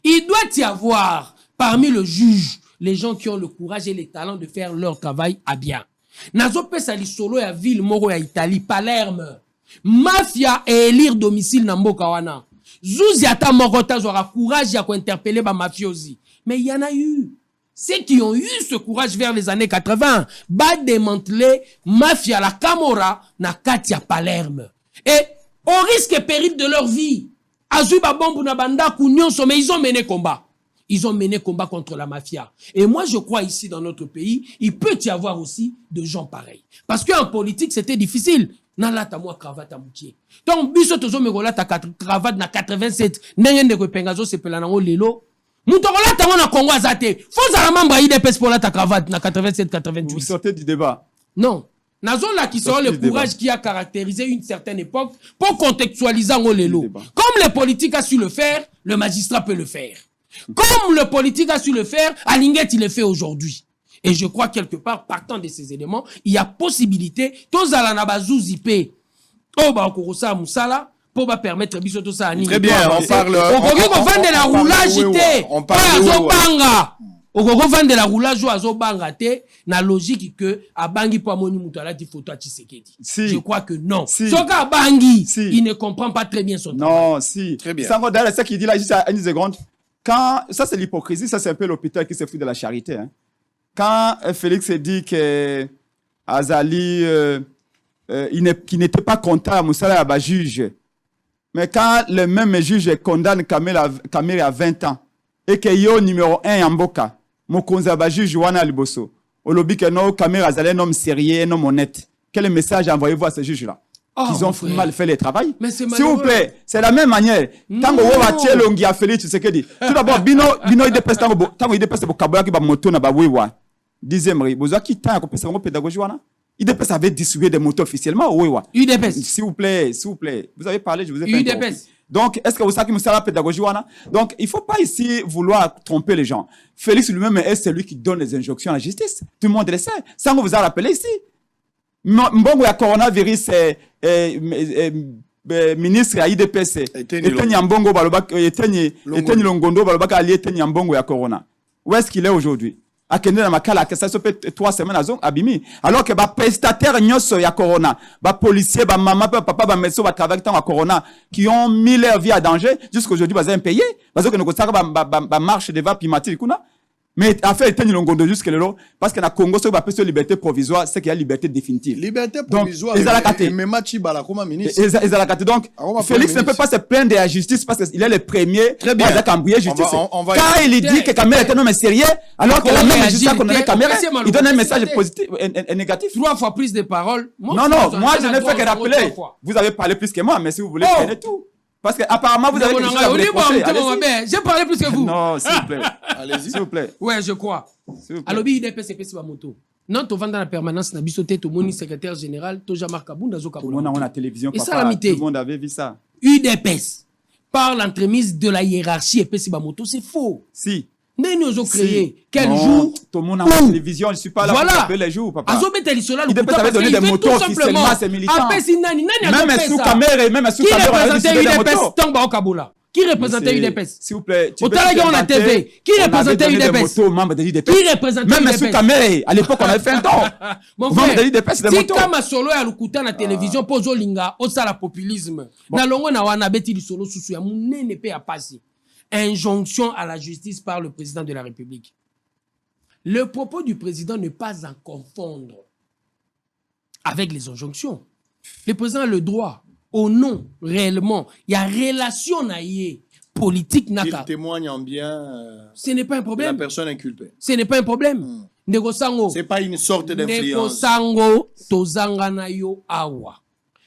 Il doit y avoir parmi le juge les gens qui ont le courage et les talents de faire leur travail à bien. Nazo pesali solo ya ville moro ya Italie, Palerme. Mafia et élire domicile na mboka wana. Zouzi ata moko tazora courage ya ko interpeller ba mafiosi. Mais il y en a eu. Ceux qui ont eu ce courage vers les années 80, va démanteler mafia la Camorra na Katia Palerme. Et au risque et péril de leur vie, Azuba Bambu na Banda Kounyon, mais ils ont mené combat. Ils ont mené combat contre la mafia. Et moi, je crois ici dans notre pays, il peut y avoir aussi de gens pareils. Parce qu'en politique, c'était difficile. Nalata moi cravate à moutier. Donc, biso tozo me rolata cravate na 87. N'engende ko pengazo se pelanango lelo. Moutokola tango na Congo azate. Faut za la membre IDPS pour la ta cravate na 87 88. Vous sortez du débat. Non. Nazon là qui sera le courage qui a caractérisé une certaine époque pour contextualiser en lelo. Comme le politique a su le faire, le magistrat peut le faire. Comme le politique a su le faire, Alinguet il le fait aujourd'hui. Et je crois quelque part, partant de ces éléments, il y a possibilité, tous à la nabazouzipe, oh bah okorosa musala, pour permettre biso tout ça à Très bien, on parle. On va de la roulage, on parle on va de la roulage ou azobanga te, na logique que abangi po amoni mutala di photo à Tshisekedi. Si. Je crois que non. Si. Soka abangi, Si. il ne comprend pas très bien son travail. Non, si. Très bien. Sango, d'ailleurs, ça qu'il dit là, juste à une seconde. Quand, ça c'est l'hypocrisie, ça c'est un peu l'hôpital qui se fout de la charité. Hein. Quand Félix dit que Azali, qui n'était pas content à Moussala à juge, mais quand le même juge condamne Kamere à 20 ans, et que yo numéro 1 en Mboka, Mokonza ba juge Wana Liboso, au lobby que non, Kamere Azali un homme sérieux, un homme honnête. Quel message envoyez-vous à ces juges-là? Oh, qu'ils ont mal fait le travail. S'il vous plaît, c'est la même manière. Tant que vous avez longi à Félix, tu sais que dit. Tout d'abord, bino idepes tango idepes bo kaboya ki ba moto na ba wewa. Dixième ri, besoin qui tant ko pesa ngo pédagogie wana. Idepes avait distribué des motos officiellement au wewa. UDPS. S'il vous plaît. Vous avez parlé, je vous ai fait UDPS. Donc, est-ce que vous savez que ça la pédagogie wana? Donc, il faut pas ici vouloir tromper les gens. Félix lui-même est celui qui donne les injonctions à la justice. Tout le monde le sait. Ça on vous a rappelé ici. Mbongo ya coronavirus ministre ya IDPS Eteni Mbongo balobaka Eteni Longondo balobaka ali Eteni Mbongo ya corona. Où est-ce qu'il est aujourd'hui? Akende na makala que ça se fait 3 semaines azon abimi alors que ba prestataire nyoso ya corona, ba policier, ba maman, ba papa, ba médecin ba travailler dans la corona qui ont mis leur vie à danger jusqu'aujourd'hui ba impayé parce que nous ça ba marche devant pimati kuna. Mais affaire Eteni Longondo jusque là parce que na Congo so ba peut liberté provisoire, c'est qu'il y a liberté définitive. Liberté provisoire. Et mais Machi Bala comme ministre. Et donc Félix ne peut pas se plaindre de la justice parce qu'il est le premier. Très bien. Quand il dit que Kamere est un homme sérieux, alors que la même justice qu'on a Kamere, il donne un message positif et négatif. 3 fois plus de paroles. Non, moi je n'ai fait que rappeler. Vous avez parlé plus que moi, mais si vous voulez, prenez tout. Parce que apparemment vous avez des choses à vous reprocher. J'ai parlé plus que vous. Non, s'il vous plaît. Allez-y. S'il vous plaît. Ouais, je crois. Alors, IDPS c'est pas moto. Non, tu vas dans la permanence, na bisoté, tu moni secrétaire général, tu Jean-Marc Kabunda zo Kabunda. On a la télévision, et papa. Ça, la tout le monde avait vu ça. UDPS par l'entremise de la hiérarchie et moto, c'est faux. Si. Nous ont créé quel jour? Tout le monde a la télévision, je ne suis pas là pour taper les jours, papa. IDPS avait donné des motos officiellement à ses militants. Même sous Kamere, même sous Kamere, on a distribué des motos. Qui représentait UDPS? S'il vous plaît. Au Talaga, on a TV. Qui représentait UDPS? Qui représentait UDPS? Même sous Kamere, à l'époque, on avait fait un temps. Mon frère, si Kama Solo a l'oukuta na télévision, pozo linga, osa la populisme. Na longo na wana beti li solo susu ya munene pe ya pasi. Injonction à la justice par le président de la République. Le propos du président n'est pas à confondre avec les injonctions. Le président a le droit, au nom, réellement, il y a relation naïe, politique naka. Il témoigne en bien. Ce n'est pas un problème. La personne inculpée. Ce n'est pas un problème. C'est pas une sorte d'influence. Negosango, tozanga na yo awa.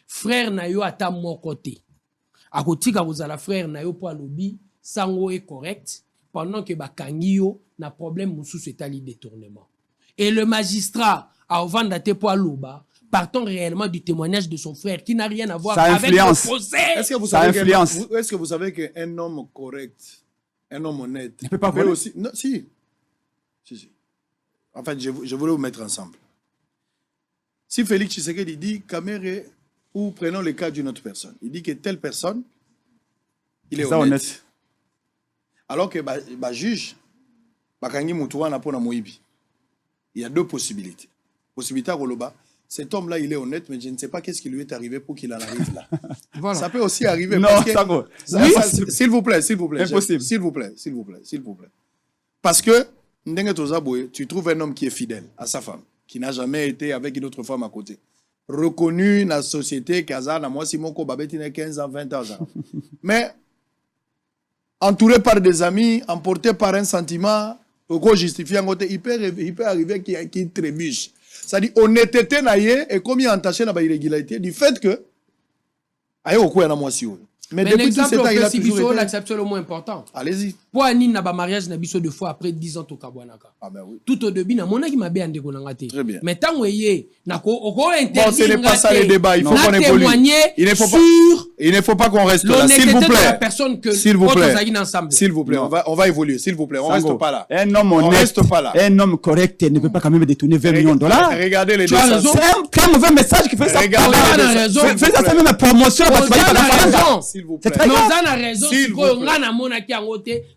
Frère na yo ata mon côté. A côté ka vous la frère na yo po alobi, sango est correct pendant que bakangi yo na problème musu etali détournement. Et le magistrat a vendate po aloba partant réellement du témoignage de son frère qui n'a rien à voir avec le procès. Est-ce que vous savez qu'un homme correct, un homme honnête, ne peut pas voler aussi. Non, si. En fait, je voulais vous mettre ensemble. Si Félix Tshisekedi dit Kamere, ou prenons le cas d'une autre personne, il dit que telle personne, il est honnête. Alors que juge, bakangi mutuana pona moibi. Il y a 2 possibilités. Possibilité à Roloba. Cet homme-là, il est honnête, mais je ne sais pas qu'est-ce qui lui est arrivé pour qu'il en arrive là. Voilà. Ça peut aussi arriver. Non, s'il vous plaît. Impossible. S'il vous plaît. Parce que, tu trouves un homme qui est fidèle à sa femme, qui n'a jamais été avec une autre femme à côté. Reconnu dans la société, Kazana, moi, Simon Kobabeti, 15 ans, 20 ans. Mais, entouré par des amis, emporté par un sentiment, pourquoi justifier en côté, il peut arriver qu'il trébuche. C'est-à-dire, honnêteté naïe et comme il est entaché dans l'irrégularité du fait que, aïe, au coup, il y a moi si. Mais depuis tout ce temps, il a toujours été... l'acception le moins important. Allez-y. Pour Anine, na mariage na biso 2 fois après 10 ans to kabwanaka. Ah ben oui. Tout au début, na mona qui m'a bien ndeko nangate. Très bien. Mais tant que na ko interdit. Bon, ce n'est pas ça le débat. Il faut qu'on évolue. Il ne faut pas qu'on reste là. S'il vous plaît. S'il vous plaît. S'il vous plaît. On va évoluer. S'il vous plaît. On reste pas là. Un homme honnête, reste pas là. Un homme correct ne peut pas quand même détourner 20 millions de dollars. Regardez les deux. C'est un mauvais message qui fait ça. Regardez. Fais ça, c'est même une promotion. S'il vous plaît. On a raison.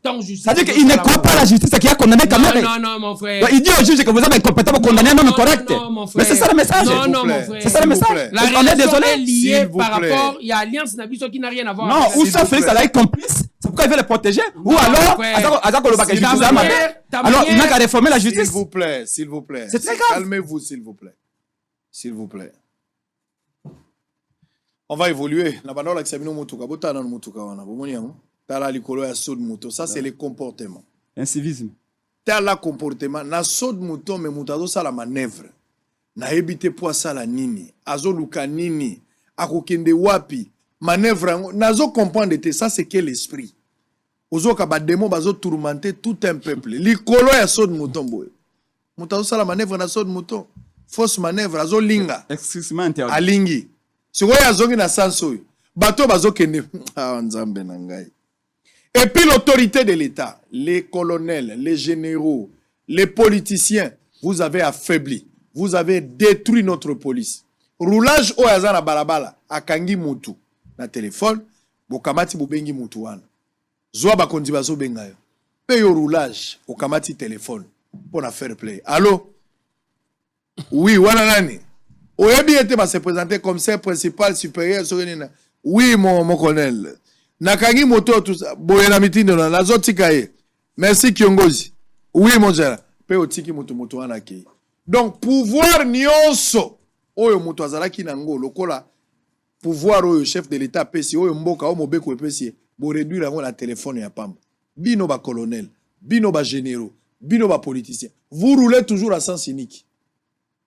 C'est-à-dire qu'il ne croit pas à la justice qui a condamné Kamere. Non, mon frère. Il dit au juge que vous êtes incompétent pour condamner un homme correct. Mais c'est ça le message. Non, mon frère. C'est ça le message. La On est désolé. est liée par rapport, il y a Alliance Nabiso qui n'a rien à voir. Non, ou ça Félix Alaï complice. C'est pourquoi il veut les protéger. Ou alors, alors il n'a qu'à réformer la justice. S'il vous plaît. C'est très grave. Calmez-vous, s'il vous plaît. S'il vous plaît. On va évoluer. Ça, c'est le comportement. Un civisme. Tala comportement. Na saut de mouton, mais moutado ça la manœuvre. Na ebite poisa la nini. Azo luka nini. Akokende wapi. Manœuvre. Nazo comprendre te. Ça, c'est quel esprit. Ozo kaba demo bazo tourmenter tout un peuple. Likolo ya saut de mouton boy. Moutado ça la manœuvre na saut de mouton. Fausse manœuvre. Azo linga. Exclusivement interdit. Alingi. Si vous avez un sens, bateau bazo kende. Ah, nzambe nangai. Et puis l'autorité de l'État, les colonels, les généraux, les politiciens, vous avez affaibli. Vous avez détruit notre police. Roulage au yazana balabala, akangi mutu. Na téléphone, bokamati bubengi mutu wana. Zoa bakondi bazo bengayo. Payo roulage, okamati téléphone. Pour na fair play. Allô? Oui, wana nani? Oyebi ete ba se présenter comme commissaire principal supérieur sorenina. Oui, mon colonel. Nakangi moto tout ça. Boye na mitindo na lazotika ye. Merci Kiongozi. Oui, mon gère. Pe otiki moto wana ke. Donc pouvoir nyonso oyo moto azalaki nango lokola pouvoir oyo chef de l'état pesi oyo mboka o mobeko pesi bo réduire ngo na téléphone ya pamba. Bino ba colonel, bino ba généraux, bino ba politiciens. Vous roulez toujours à sens unique.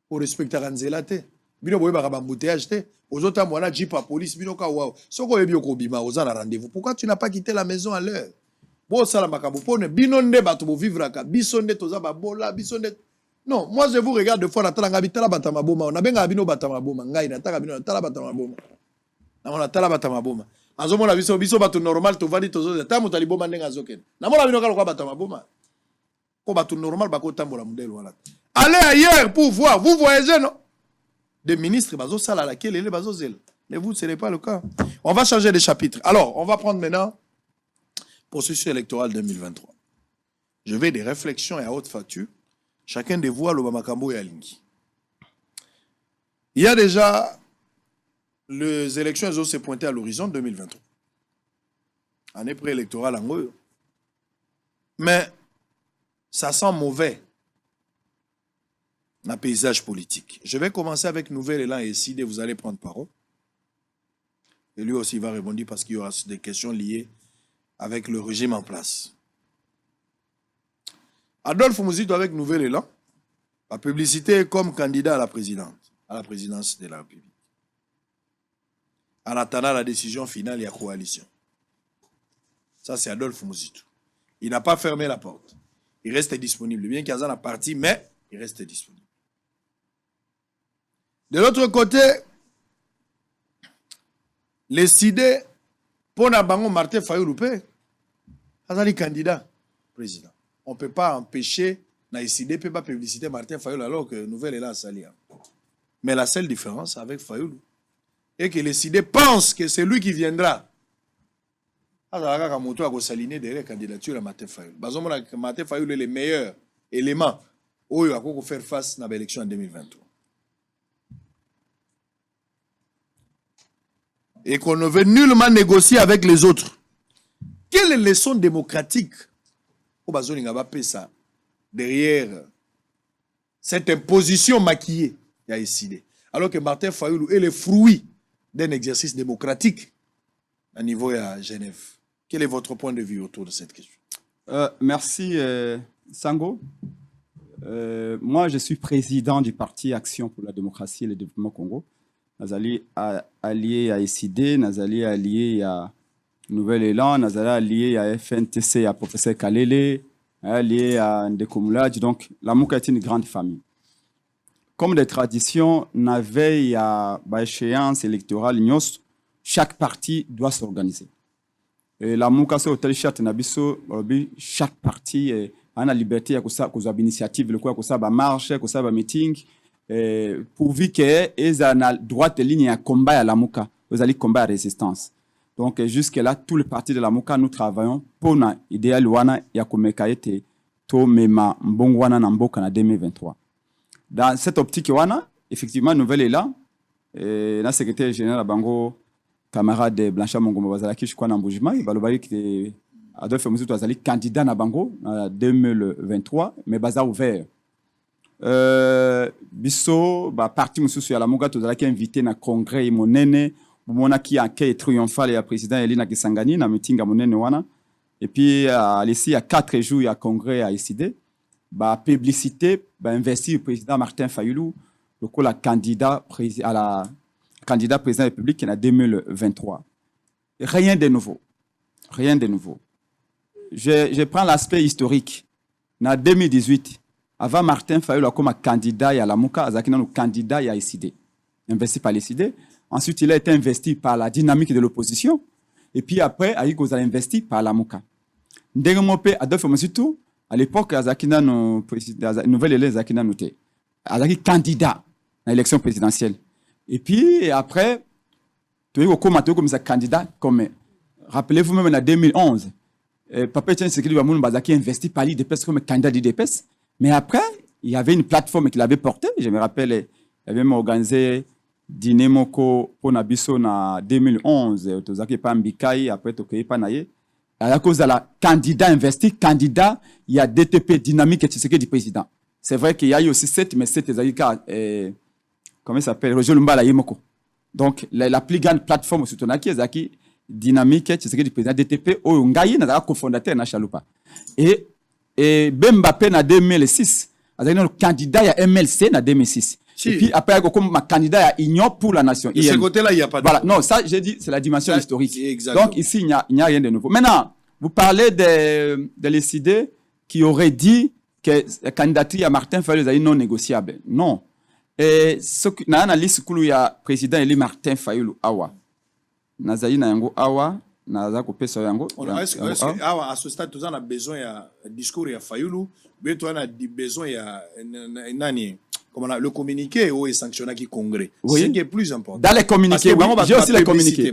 Pour respecter Ranzela te. Bino boye ba embouteillage te. Aux autres mois jeep à police bino ka wow. Soko yebi okobima ozana rendez-vous. Pourquoi tu n'as pas quitté la maison à l'heure? Bo sala makabo pone bino nde bato bo vivre ka biso nde toza ba bola biso nde. Non, moi je vous regarde de fois na tala ngabi tala batama boma. On a benga bino batama boma. Ngai na tala bino tala batama boma. Na mona tala batama boma. Azo mona biso bato normal to vandi tozo ta mutali boma ndenga zoken. Na mona bino ka lokwa batama boma. Ko bato normal bako tambola modèle wala. Allez ailleurs pour voir. Vous voyagez non? Des ministres, bazo sala laquelle les bazo zel. Mais vous, ce n'est pas le cas. On va changer de chapitre. Alors, on va prendre maintenant processus électoral 2023. Je vais des réflexions et à haute facture. Chacun des voix le Bamakambo et Alingi. Il y a déjà les élections, elles ont se pointé à l'horizon 2023. Année préélectorale en gros. Mais ça sent mauvais. Un paysage politique. Je vais commencer avec Nouvel Élan et SID, vous allez prendre parole. Et lui aussi va répondre parce qu'il y aura des questions liées avec le régime en place. Adolphe Mouzito avec Nouvel Élan, la publicité comme candidat à la présidence de la République. En attendant la décision finale, il y a coalition. Ça, c'est Adolphe Mouzito. Il n'a pas fermé la porte. Il reste disponible. Bien qu'il y ait un parti, mais il reste disponible. De l'autre côté, les CID, pour Nabango Martin Fayulu, il candidat président. On ne peut pas empêcher, les CID ne peut pas publiciter Martin Fayulu alors que Nouvel Élan sali. Mais la seule différence avec Fayulu est que les CID pensent que c'est lui qui viendra. Alors, il a s'aligner derrière la candidature à Martin Fayulu. Martin Fayulu est le meilleur élément où il va faire face à l'élection en 2023. Et qu'on ne veut nullement négocier avec les autres. Quelle leçon démocratique au ça derrière cette imposition maquillée il a décidé. Alors que Martin Fayulu est le fruit d'un exercice démocratique à niveau à Genève. Quel est votre point de vue autour de cette question? Merci, Sango. Moi, je suis président du parti Action pour la démocratie et le développement Congo. Nazali allié à SID, Nazali allié à Nouvel Élan, Nazali allié à FNTC, à Professeur Kalele, allié à Ndekomoulad. Donc, la Mouka est une grande famille. Comme des traditions, la veille à échéance électorale, chaque parti doit s'organiser. Et la Mouka, c'est hôtel chat Nabiso, chaque parti a la liberté à cause initiative, le quoi, que ça va marcher, que ça va meeting, pourvu que ils aient la droite ligne à combat à la Mouka, vous allez combat à résistance. Donc jusque-là, tous les partis de la Mouka, nous travaillons pour l'idéal wana ya komekaete to mema mbongwana na mboka na 2023. Dans cette optique wana, effectivement, Nouvelle est là, la secrétaire générale Bango, camarade Blanchard Mongomba Bazalaki, je crois, dans Boujima, il va le dire que Adolphe Moussoutou Azali candidat na Bango en 2023, mais baza ouvert. Bisso, parti Moussoutou à la Mouga, tu as invité na congrès monene, mona qui a quai triomphal et à président Elina Kisangani na meeting à monene wana. Et puis ici il y a 4 jours il y a congrès à ICD. Publicité, investir le président Martin Fayulu, le candidat président de la République en 2023. Rien de nouveau. Rien de nouveau. Je prends l'aspect historique. En 2018, avant Martin Fayulu comme candidat à la Mouka, Azakina candidat à ICD. Investi par l'ICD. Ensuite, il a été investi par la dynamique de l'opposition. Et puis après, il a investi par la Mouka. Ndegemope, Adolphe Moussoutou, à l'époque, Azakina, nouvelle élève Azakina noté. Azaki candidat à l'élection présidentielle. Et puis après, tu es comme ça candidat, comme rappelez-vous même en 2011, Papa Etienne Sekedi Wamoun Bazaki investi par l'IDPS comme candidat d'IDPS. Mais après, il y avait une plateforme qu'il avait portée. Je me rappelle, il avait même organisé Dîner Moko pour Nabiso en 2011. Tozaki Pambikai, après Tokoye Panaye. À cause de la candidat investi, candidat, il y a DTP, dynamique et Tshisekedi du président. C'est vrai qu'il y a eu aussi 7, mais 7 comment ça s'appelle, Roger Lumbala Yemoko. Donc, la plus grande plateforme sur Tonaki, Zaki, dynamique et Tshisekedi du président, DTP, Ngayi, n'a cofondateur na Chalupa. Et Bembappé en 2006, le candidat à MLC en 2006. Si. Et puis après, comme candidat à Union pour la nation. De ce côté-là, il n'y a pas de... Voilà, non, ça, j'ai dit, c'est la dimension historique. Exactement. Donc ici, il n'y a rien de nouveau. Maintenant, vous parlez de l'ICD qui aurait dit que la candidature à Martin Fayulu est non négociable. Non. Et ce qui n'a analyse que il y a président élu Martin Fayulu Awa. Nazaï na yango Awa, naza ko pesa yango. Est-ce que Awa à ce stade tout ça on a besoin de discours ya Fayulu, mais toi on a besoin ya nani comme le communiqué ou est sanctionné qui congrès. Oui. C'est ce qui est plus important. Dans les communiqués, oui, j'ai aussi les communiqués.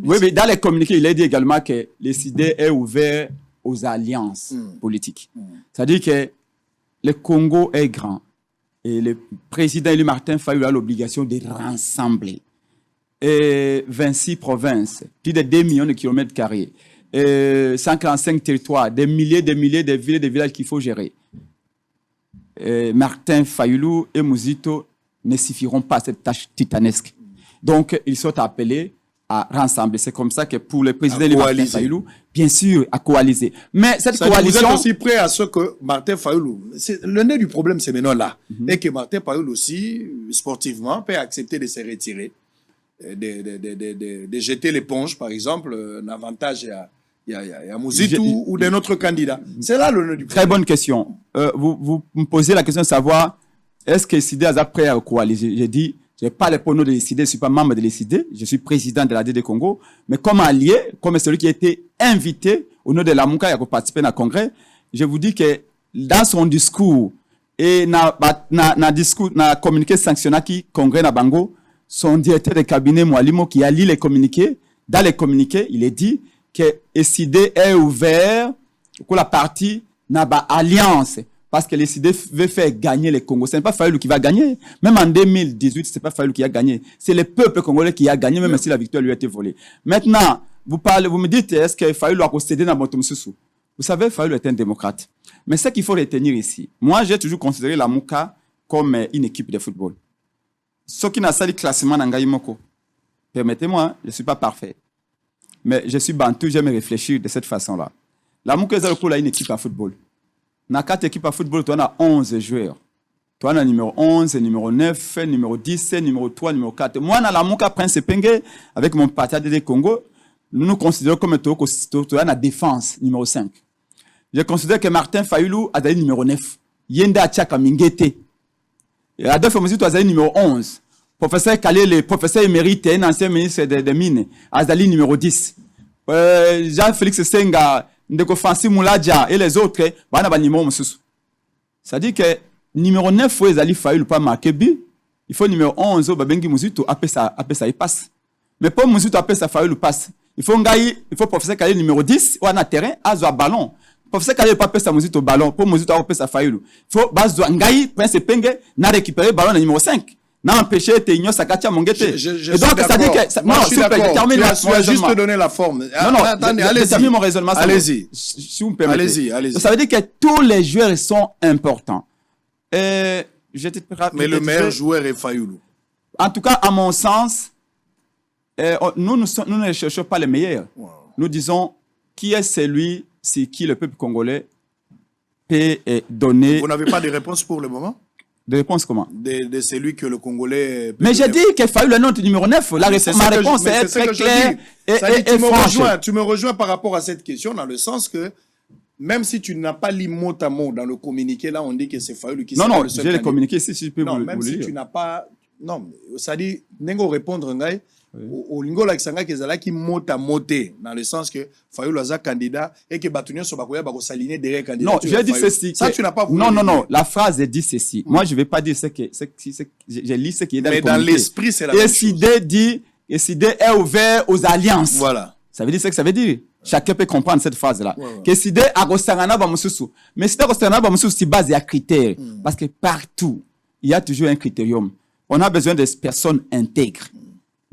Oui, mais dans les communiqués, il est dit également que l'ICD est ouvert aux alliances politiques. C'est-à-dire que le Congo est grand et le président élu Martin Fayulu a l'obligation de rassembler 26 provinces, plus de 2 millions de kilomètres carrés, 145 territoires, des milliers de villes et de villages qu'il faut gérer. Martin Fayulu et Mouzito ne suffiront pas à cette tâche titanesque. Donc, ils sont appelés à rassembler. C'est comme ça que pour le président Martin Fayulu, bien sûr, à coaliser. Mais cette coalition... Vous êtes aussi prêt à ce que Martin Fayulu... Le nez du problème, c'est maintenant là. Et que Martin Fayulu aussi, sportivement, peut accepter de se retirer, de jeter l'éponge, par exemple, un avantage il y a Mouzitou ou d'un autre candidat. C'est là le nœud du problème. Très bonne question. Vous me posez la question de savoir est-ce que l'ICD est prêt à coaliser. J'ai dit, je n'ai pas les pronoms de l'ICD, je ne suis pas membre de l'ICD, je suis président de la DD Congo, mais comme allié, comme celui qui a été invité au nom de la Mouka pour participer à un congrès, je vous dis que dans son discours et na communiqué sanctionnant qui congrès na Bango, son directeur de cabinet Moualimo qui a lu les communiqués, dans les communiqués, il est dit que l'ICD est ouvert pour la partie n'a pas alliance parce que l'ICD veut faire gagner les Congos. Ce n'est pas Fayulu qui va gagner. Même en 2018, ce n'est pas Fayulu qui a gagné. C'est le peuple congolais qui a gagné, même si la victoire lui a été volée. Maintenant, vous me dites, est-ce que Fayulu a concédé dans Botomoussou? Vous savez, Fayulu est un démocrate. Mais ce qu'il faut retenir ici, moi, j'ai toujours considéré la Mouka comme une équipe de football. Ce qui n'a pas le classement dans Gaïmoko, permettez-moi, je ne suis pas parfait. Mais je suis bantou, j'aime réfléchir de cette façon-là. La Mouka a une équipe à football. Dans 4 équipes à football, tu en as 11 joueurs. Tu en as numéro 11, numéro 9, numéro 10, numéro 3, numéro 4. Moi, dans la Mouka Prince Penge, avec mon partenaire de Congo, nous nous considérons comme la défense, numéro 5. Je considère que Martin Fayoulou a le numéro 9. Yenda Tchaka Mingete. Et Adolphe Mouzou a le numéro 11. Professeur Kalé, le professeur émérite, un ancien ministre des Mines, Azali numéro 10. Jean-Félix Senga, Ndeko Fancy Mouladja et les autres, ça dit que numéro 9, faut Azali Fayoulou pas marquer but. Il faut numéro 11, Babengi Mouzouto, après ça, il passe. Mais pour Mouzouto, après ça, Fayoulou passe. Il faut professeur Kalé numéro 10, ou en terrain, Azo ballon. Professeur Kalé pas passer Mouzouto au ballon, pour Mouzouto a passer Fayoulou. Il faut Bazo Ngaï, Prince Penge, n'a récupéré le ballon numéro 5. N'a empêché Téignon Sakatia Mongete. Et donc, ça dit que. Non, je suis d'accord. Tu as juste te donner la forme. Non, attendez, allez-y. Mon raisonnement. Allez-y. Si vous me permettez. Allez-y. Ça veut dire que tous les joueurs sont importants. Mais le meilleur joueur est Fayoulou. En tout cas, à mon sens, nous ne cherchons pas les meilleurs. Wow. Nous disons qui est celui sur qui le peuple congolais peut donner. Vous n'avez pas de réponse pour le moment? De réponse comment? De celui que le Congolais... Mais j'ai dit qu'il fallait le nom numéro 9. Ma réponse est très claire et franche. Tu me rejoins par rapport à cette question dans le sens que même si tu n'as pas lu mot à mot dans le communiqué, là on dit que c'est Fayoulou qui sera le seul. Non, j'ai le communiqué ici, si je peux vous le dire. Non, même si tu n'as pas... Non, ça dit, Nengo répondre, au lingo la kisanga kezala qui mota moté dans le sens que Fayoulou a candidat et que Batunion Sobakoya va s'aligner derrière candidat. Non, j'ai dit ceci. Ça tu n'as pas voulu. Non, la phrase dit ceci. Moi je vais pas dire ce que j'ai lu ce qui est dans le communiqué. Mais dans l'esprit c'est la même chose. Et SID est ouvert aux alliances. Voilà. Ça veut dire ce que ça veut dire. Chacun peut comprendre cette phrase là. Que SID a Rostangana ba mususu. Mais SID Rostangana ba mususu c'est basé à critères parce que partout il y a toujours un critérium. On a besoin de personnes intègres.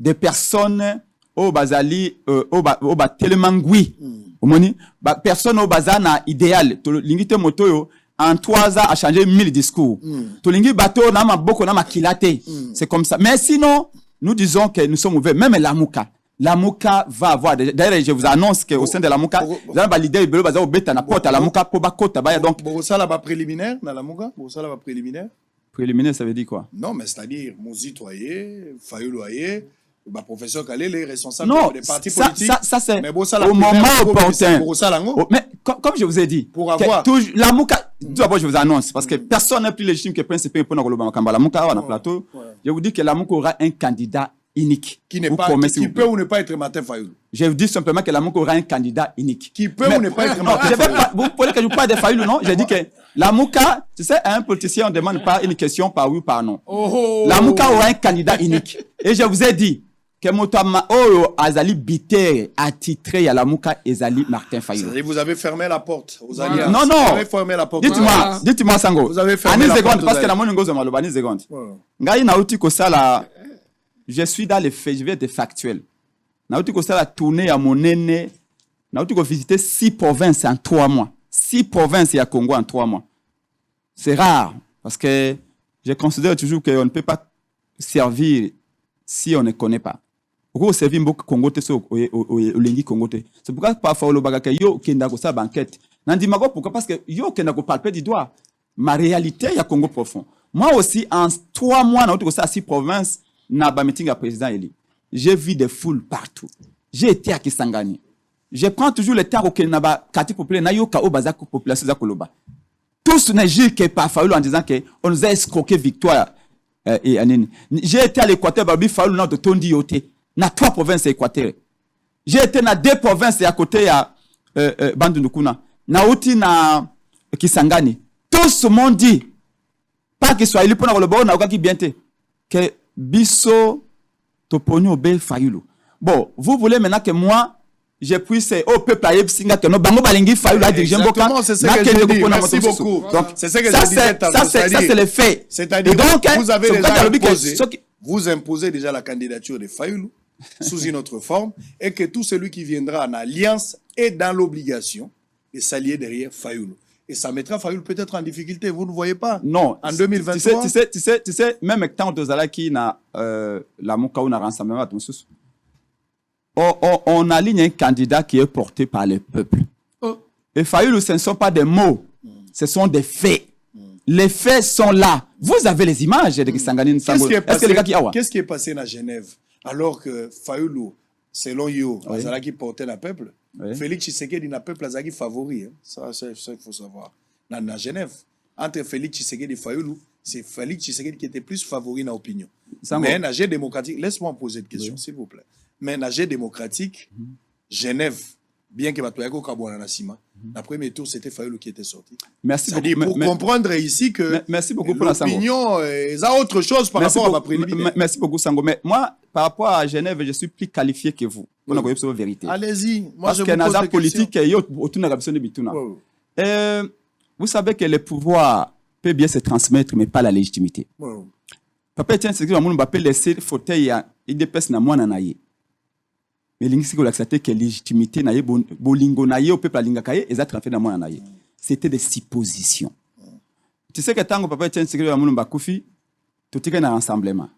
Des personnes au bazali au ba tellement gui omoni personne au bazana idéal to lingite motoyo en 3 ans a changé 1000 discours to lingi bateau na maboko na makilate c'est comme ça. Mais sinon nous disons que nous sommes ouverts. Même la Mouka va avoir d'ailleurs je vous annonce que au sein de la Mouka vous allez valider le baza au beta na porte la Mouka pour ba kota ba donc ça là ba préliminaire dans la Mouka ça là ba préliminaire ça veut dire quoi? Non mais c'est-à-dire Mouzito ayé Fayoulou ayé bah, professeur Kalé, les responsables des partis politiques. Ça c'est au moment opportun. Mais comme je vous ai dit, pour avoir la Mouka, d'abord je vous annonce, parce que personne n'est plus légitime que Prince Penge pour la Mouka on a plateau. Je vous dis que la Mouka aura un candidat unique. Qui peut ou ne pas être Martin Fayoulou. Je vous dis simplement que la Mouka aura un candidat unique. Qui peut ou ne pas être Martin Fayoulou. Vous voulez que je parle de Fayoulou, non? J'ai dit que la Mouka, tu sais, à un politicien, on ne demande pas une question par oui ou par non. La Mouka aura un candidat unique. Et je vous ai dit, que Motama Oyo Azali Biter attitré à la Mouka Ezali Martin Fayoulou. Vous avez fermé la porte aux alliances. Non. Vous avez fermé la porte. Dites-moi Sango. Vous avez fermé la porte. Parce que la monnaie gozo malo bani seconde. Ngai nauti ko sala. Je suis dans les faits, je vais être factuel. Nauti ko sala tourner à Monene. Nauti ko visiter 6 provinces en 3 mois. 6 provinces à Congo en 3 mois. C'est rare parce que je considère toujours qu'on ne peut pas servir si on ne connaît pas. Pourquoi servir beaucoup Congo te so au lengi Congo te. C'est pourquoi parfois le bagaka yo kenda ko sa banquette. Nandi mago pourquoi parce que yo kenda ko palper du doigt. Ma réalité ya Congo profond. Moi aussi en 3 mois na ko sa 6 provinces na ba meeting à président Eli. J'ai vu des foules partout. J'ai été à Kisangani. Je prends toujours le temps au Kenaba quartier populaire na yo ka o bazako population za Koloba. Tous ne jure que par Fayoulou en disant que on nous a escroqué victoire. J'ai été à l'Équateur, Babi Fayoulou na de Tondi Yote. Na 3 provinces équatoriales. J'ai été dans 2 provinces à côté à Bandunukuna. Na Oti na Kisangani. Tout ce monde dit, pas qu'il soit élu pour le bon, na qui bienté, que Bisso Toponi Obe Fayoulou. Bon, vous voulez maintenant que moi, je puisse au peuple à Yepsinga que nos bango balingi Fayoulou a dirigé Mboka. C'est ce que je dis. Merci beaucoup. Donc, c'est ce que je disais. Ça c'est le fait. C'est-à-dire que vous avez déjà imposé, vous imposez déjà la candidature de Fayoulou sous une autre forme et que tout celui qui viendra en alliance est dans l'obligation de s'allier derrière Fayoulou. Et ça mettra Fayoulou peut-être en difficulté, vous ne voyez pas? Non. En 2023. Tu sais, même quand on a qui na la Mouka ou na rassemblement à ton sous. on aligne un candidat qui est porté par le peuple. Et Fayulu, ce ne sont pas des mots, ce sont des faits. Les faits sont là. Vous avez les images de Kisangani Nsango. Qu'est-ce qui est passé à Genève alors que Fayulu, selon Yo, Azalaki portait le peuple, Félix Tshisekedi n'a peuple Azalaki favori. Ça, il faut savoir. Dans Genève, entre Félix Tshisekedi et Fayulu, c'est Félix Tshisekedi qui était plus favori dans l'opinion. Mais dans démocratique, laisse-moi poser une question, s'il vous plaît. Mais dans démocratique, Genève, bien que Batoyako Kabouana Nassima, la premier tour, c'était Fayulu qui était sorti. Merci beaucoup. Pour comprendre ici que merci beaucoup pour l'opinion est autre chose par rapport à ma préliminaire. Merci beaucoup, Sango. Mais moi, par rapport à Genève, je suis plus qualifié que vous. Pour la vérité. Allez-y. Parce que dans la politique, il y a autour de la question de Bituna. Vous savez que le pouvoir peut bien se transmettre, mais pas la légitimité. Papa Etienne Tshisekedi va peut laisser le fauteuil à IDPS na mwana na ye. Mais l'ingisi ko l'accepter que légitimité na ye bolingo na ye au peuple alinga kaye et ça transfert na mwana na ye. C'était des suppositions. Tu sais que tango Papa Etienne Tshisekedi va mulumba kufi totika na rassemblement.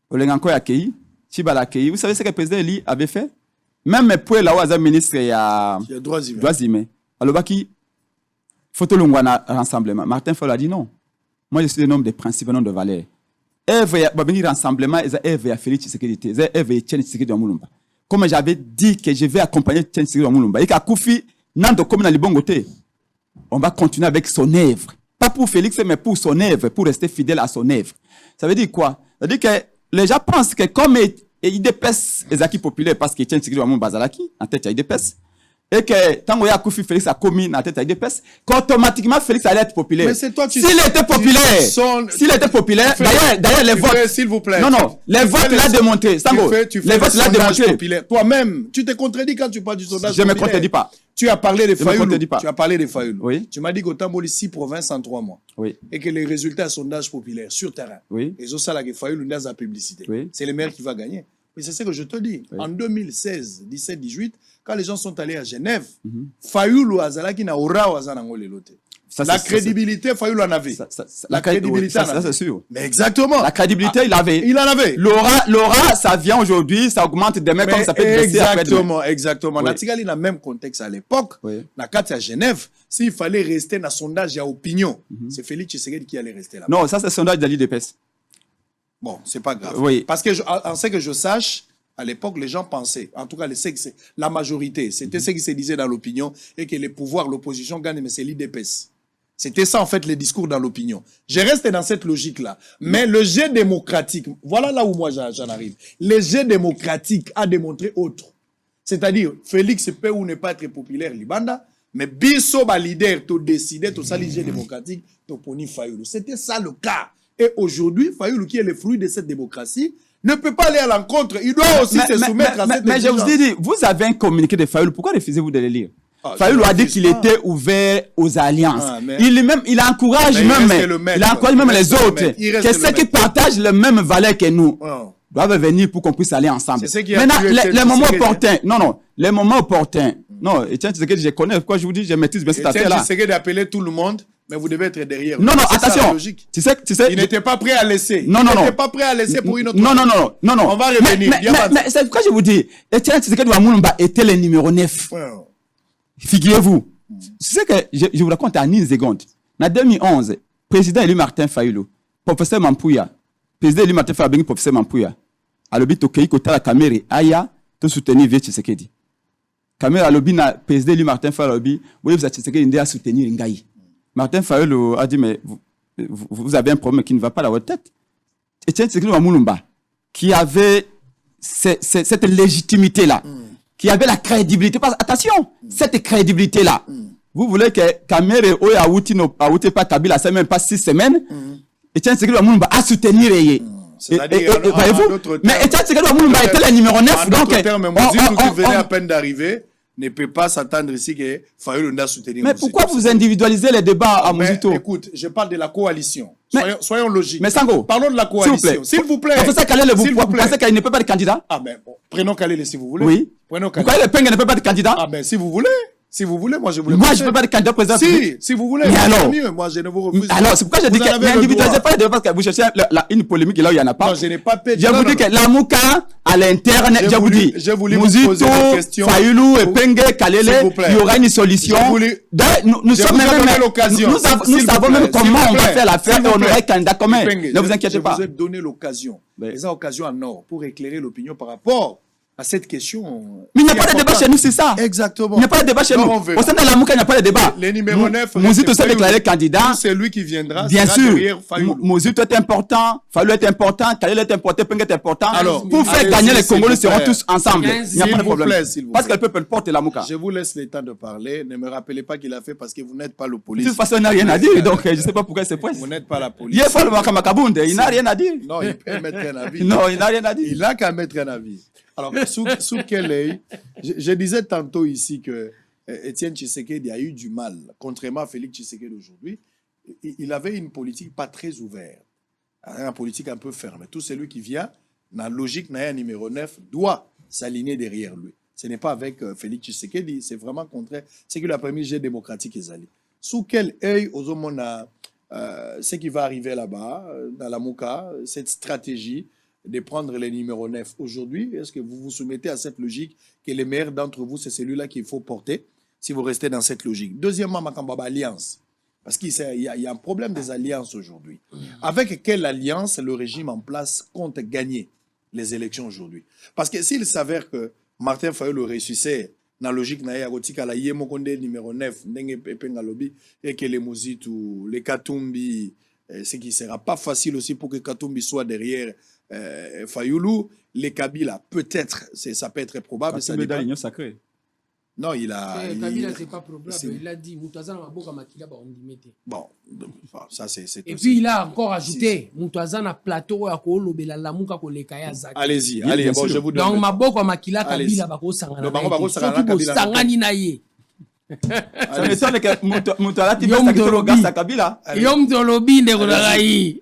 Olenga ko ya kei, Chibala kei. Vous savez ce que le président Eli avait fait? Même pour la oaza ministre ya droits humains. Alors baki photo longwana rassemblement. Martin Fayulu a dit non. Moi je suis un homme de principes, un homme de valeurs. Eve ya babini rassemblement, Eve ya Félix Tshisekedi, Eve ya Etienne Tshisekedi wa Mulumba. Comme j'avais dit que je vais accompagner Etienne Tshisekedi wa Mulumba, et qu'à Koufi, Nando comme dans les bons côtés, on va continuer avec son œuvre. Pas pour Félix, mais pour son œuvre, pour rester fidèle à son œuvre. Ça veut dire quoi? Ça veut dire que les gens pensent que comme IDPS est acquis populaire parce que Etienne Tshisekedi wa Mulumba Bazalaki, en tête à IDPS, et que tant que Koufi Félix a commis en tête à IDPS, qu'automatiquement Félix allait être populaire. Mais c'est toi, s'il était populaire, d'ailleurs les votes, s'il vous plaît. Non, les votes l'ont démontré. Sango, les votes l'ont démontré. Toi-même, tu te contredis quand tu parles du sondage populaire. Je ne me contredis pas. Tu as parlé de Fayulu. Tu as parlé de Fayulu. Oui. Tu m'as dit qu'au Tamboli 6 provinces en 3 mois. Oui. Et que les résultats de sondage populaire sur terrain. Oui. Et ça, là, que Fayulu n'a pas publicité. Oui. C'est le maire qui va gagner. Mais c'est ce que je te dis. Oui. En 2016, 17, 18, quand les gens sont allés à Genève, Fayulu Azalaki na ora Azanango lelote. La crédibilité, Fayulu en avait. La crédibilité, ça c'est sûr. Mais exactement. La crédibilité, il avait. Il en avait. L'aura, ça vient aujourd'hui, ça augmente demain comme ça peut baisser après demain. Exactement. Natigali dans le même contexte à l'époque. Na carte à Genève, s'il fallait rester dans le sondage à opinion, c'est Félix Tshisekedi qui allait rester là. Non, ça c'est le sondage d'Ali Depes. Bon, c'est pas grave. Oui. Parce que, en ce que je sache, à l'époque, les gens pensaient, en tout cas, la majorité, c'était ce qui se disait dans l'opinion, et que les pouvoirs, l'opposition gagne, mais c'est l'IDPS. C'était ça, en fait, les discours dans l'opinion. Je reste dans cette logique-là. Mais le jeu démocratique, voilà là où moi j'en arrive. Le jeu démocratique a démontré autre. C'est-à-dire, Félix peut ou ne pas être populaire, Libanda, mais Bisso, leader, tout décidé, tout ça, le jeu démocratique, tout poni Fayulu. C'était ça le cas. Et aujourd'hui, Fayulu, qui est le fruit de cette démocratie, ne peut pas aller à l'encontre. Il doit aussi se soumettre à cette Mais je vous ai dit, vous avez un communiqué de Fayulu. Pourquoi refusez-vous de le lire? Fayulu a dit qu'il était ouvert aux alliances. Il encourage même les autres. Que ceux qui partagent les mêmes valeurs que nous doivent venir pour qu'on puisse aller ensemble. Maintenant, les moments opportuns. Les moments opportuns. Non, Etienne Tshisekedi, je connais. Pourquoi je vous dis, je maîtrise bien cette affaire-là. Etienne Tshisekedi d'appeler tout le monde. Mais vous devez être derrière. Non, attention. Tu sais, il n'était pas prêt à laisser. Non. Il n'était pas prêt à laisser pour une autre. Non. On va revenir. Mais c'est pourquoi je vous dis, Etienne Tshisekedi wa Mulumba était le numéro 9. Figurez-vous. Tu sais que je vous raconte en une seconde. En 2011, président élu Martin Fayulu, professeur Mampuya, président élu Martin Fayulu, professeur Mampuya, à l'objet de Kota la caméra, aya, de soutenir Vieux Tshisekedi. Caméra à l'objet de président élu Martin Fayulu, vous avez Tshisekedi à soutenir Ngaï. Martin Fayulu a dit, mais vous avez un problème qui ne va pas dans votre tête. Etienne Tshisekedi wa Mulumba, qui avait cette légitimité-là, qui avait la crédibilité. Attention, cette crédibilité-là. Vous voulez que Kamere Oya Outi pas Kabila, c'est même pas 6 semaines. Etienne Tshisekedi wa Mulumba a soutenir voyez-vous? Mais Etienne Tshisekedi wa Mulumba était le numéro 9. Donc, qui venait à peine d'arriver, ne peut pas s'attendre ici que Fayulu n'a soutenu. Mais pourquoi vous individualisez les débats à Mozito? Écoute, je parle de la coalition. Soyons logiques. Mais Sango, parlons de la coalition. S'il vous plaît. Professeur Kalele, vous pensez qu'il ne peut pas être candidat? Ah ben bon, prenons Kalele si vous voulez. Oui. Prenons Kalele. Pourquoi le Peng ne peut pas être candidat? Ah ben si vous voulez. Si vous voulez, moi je vous le Moi, je ne peux pas être candidat président. Si vous voulez, mais alors, mieux. Moi, je ne vous refuse pas. Alors, c'est pourquoi je dis que n'individualisez pas les débats parce que vous cherchez une polémique et là, il n'y en a pas. Non, je n'ai pas pété. Je vous dis que la Mouka, à l'interne, je vous dis, Mouzito, Fayoulou, Epenge, Kalele, il y aura une solution. Nous savons même comment on va faire l'affaire et on aura un candidat commun. Ne vous inquiétez pas. Je vous ai donné l'occasion. Les occasions en or pour éclairer l'opinion par rapport à cette question. Mais il n'y a pas de débat chez nous, c'est ça. Exactement. Il n'y a pas de débat chez nous. Au sein de la Mouka, il n'y a pas de débat. Les numéros 9. Mouzito s'est déclaré candidat. C'est lui qui viendra. Bien sûr. Mouzito est important. Fayou est important. Kalele est important. Peng est important. Alors, pour faire gagner les Congolais, ils seront tous ensemble. Il n'y a pas de problème. Parce que le peuple porte la Mouka. Je vous laisse le temps de parler. Ne me rappelez pas qu'il a fait parce que vous n'êtes pas le police. De toute façon, il n'a rien à dire. Donc, je ne sais pas pourquoi il se presse. Vous n'êtes pas la police. Il est pas le Makamakabounde. Il n'a rien à dire. Non, il peut mettre un avis. Non, il n'a rien à dire. Il n'a qu'à mettre un avis. Alors, sous quel œil je disais tantôt ici que Étienne Tshisekedi a eu du mal, contrairement à Félix Tshisekedi aujourd'hui. Il avait une politique pas très ouverte, une politique un peu fermée. Tout celui qui vient, dans la logique, n'a un numéro 9, doit s'aligner derrière lui. Ce n'est pas avec Félix Tshisekedi, c'est vraiment contraire. C'est que la première jet démocratique est allée. Sous quel œil, aux hommes, on a ce qui va arriver là-bas, dans la Mouka, cette stratégie de prendre les numéros 9 aujourd'hui? Est-ce que vous vous soumettez à cette logique que les meilleurs d'entre vous, c'est celui-là qu'il faut porter si vous restez dans cette logique? Deuxièmement, Makambaba, alliance. Parce qu'il y a un problème des alliances aujourd'hui. Avec quelle alliance le régime en place compte gagner les élections aujourd'hui? Parce que s'il s'avère que Martin Fayulu réussissait dans la logique naïagotika la Yemokonde numéro 9, et que les Mouzito, les Katumbi, ce qui ne sera pas facile aussi pour que Katumbi soit derrière Fayoulou, les Kabila, peut-être, ça peut être probable. Ça dépend. L'union sacrée. Non, il a. Kabila, c'est pas probable. Il a dit, bon, ça c'est. Et puis il a encore ajouté, Moutazana plateau à Kolobela Lamuka Kolekaya Zaki. Allez-y, allez, bon, je vous donne. Donc, Maboko Makila Kabila Bako Sangana Naye. Ça m'étonne que Moutala Tibet à Kabila. Yom Tolobi de Rolaraï.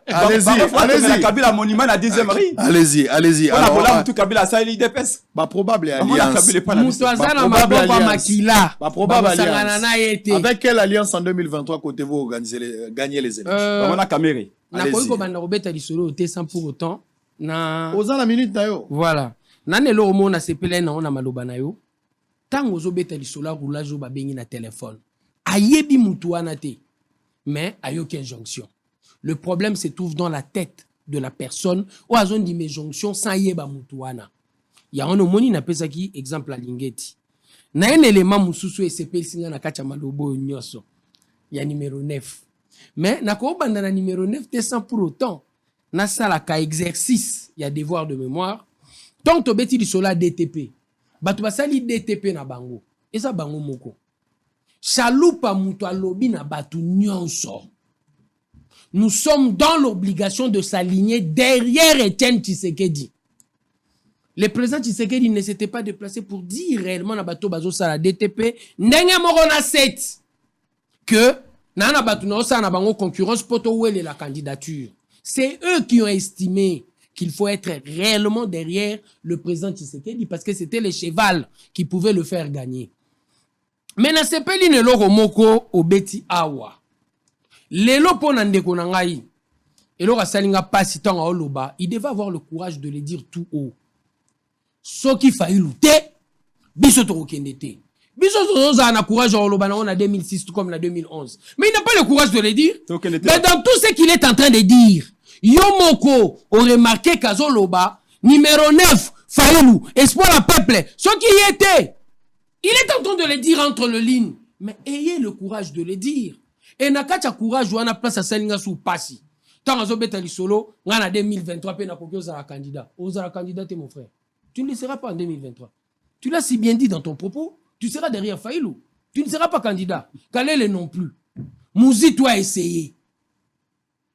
Allez-y. Kabila monument à 10e rue. Allez-y. Alors, tout Kabila ça il dépêche. Bah probable alliance. Moutazana Maboko Makila. Bah probable alliance. Avec quelle alliance en 2023 côté-vous gagner les élections? On a Caméré. Nakoiko banda Robert Alisolo te sans pour autant na. Aux la minute na yo. Voilà. Nanelo omo na sepele na ona maloba na yo. Tant aux obéta lisola roulage au babengi na téléphone. Ayebi mutuana te. Mais a aucune jonction. Le problème se trouve dans la tête de la personne ou à zone de jonction sans yeba mutuana. Il y a un homoni na pesa qui exemple la lingeti. Na un élément mususu et sepel singa na kacha malobo nyoso. Il y a numéro 9. Mais na ko banda na numéro 9 te sans pour autant na sala ka exercice, il y a devoir de mémoire. Donc to beti lisola DTP. Batu basali DTP na bango. Eza bango moko. Chaloupa mutu alobi na batu nyonso. Nous sommes dans l'obligation de s'aligner derrière Étienne Tshisekedi. Le président Tshisekedi ne s'était pas déplacé pour dire réellement na batu bazo sala DTP. Ndenge moko na 7. Que nana batu na osa na bango concurrence poto wele la candidature. C'est eux qui ont estimé qu'il faut être réellement derrière le président Tshisekedi parce que c'était le cheval qui pouvait le faire gagner. Mais na sepeli ne loro moko obeti awa. Lelo pona ndeko na ngai. Eloko salinga pasi tanga oloba, il devait avoir le courage de le dire tout haut. Soki Fayulu te, biso to okende te. Biso to na courage oloba na on a 2006 tout comme en 2011. Mais il n'a pas le courage de le dire. Mais dans tout ce qu'il est en train de dire, Yomoko aurait marqué Kazoloba, numéro 9, Fayulu, espoir à peuple, ce qui y était. Il est en train de le dire entre les lignes. Mais ayez le courage de le dire. Et nakacha courage ou ana place à Salinga sous passi. Tant que Beta Lisolo, on a 2023, pe na kokyo za candidat. Oza candidat, mon frère. Tu ne le seras pas en 2023. Tu l'as si bien dit dans ton propos, tu seras derrière Fayulu. Tu ne seras pas candidat. Kalele non plus. Mouzi, toi, essayé.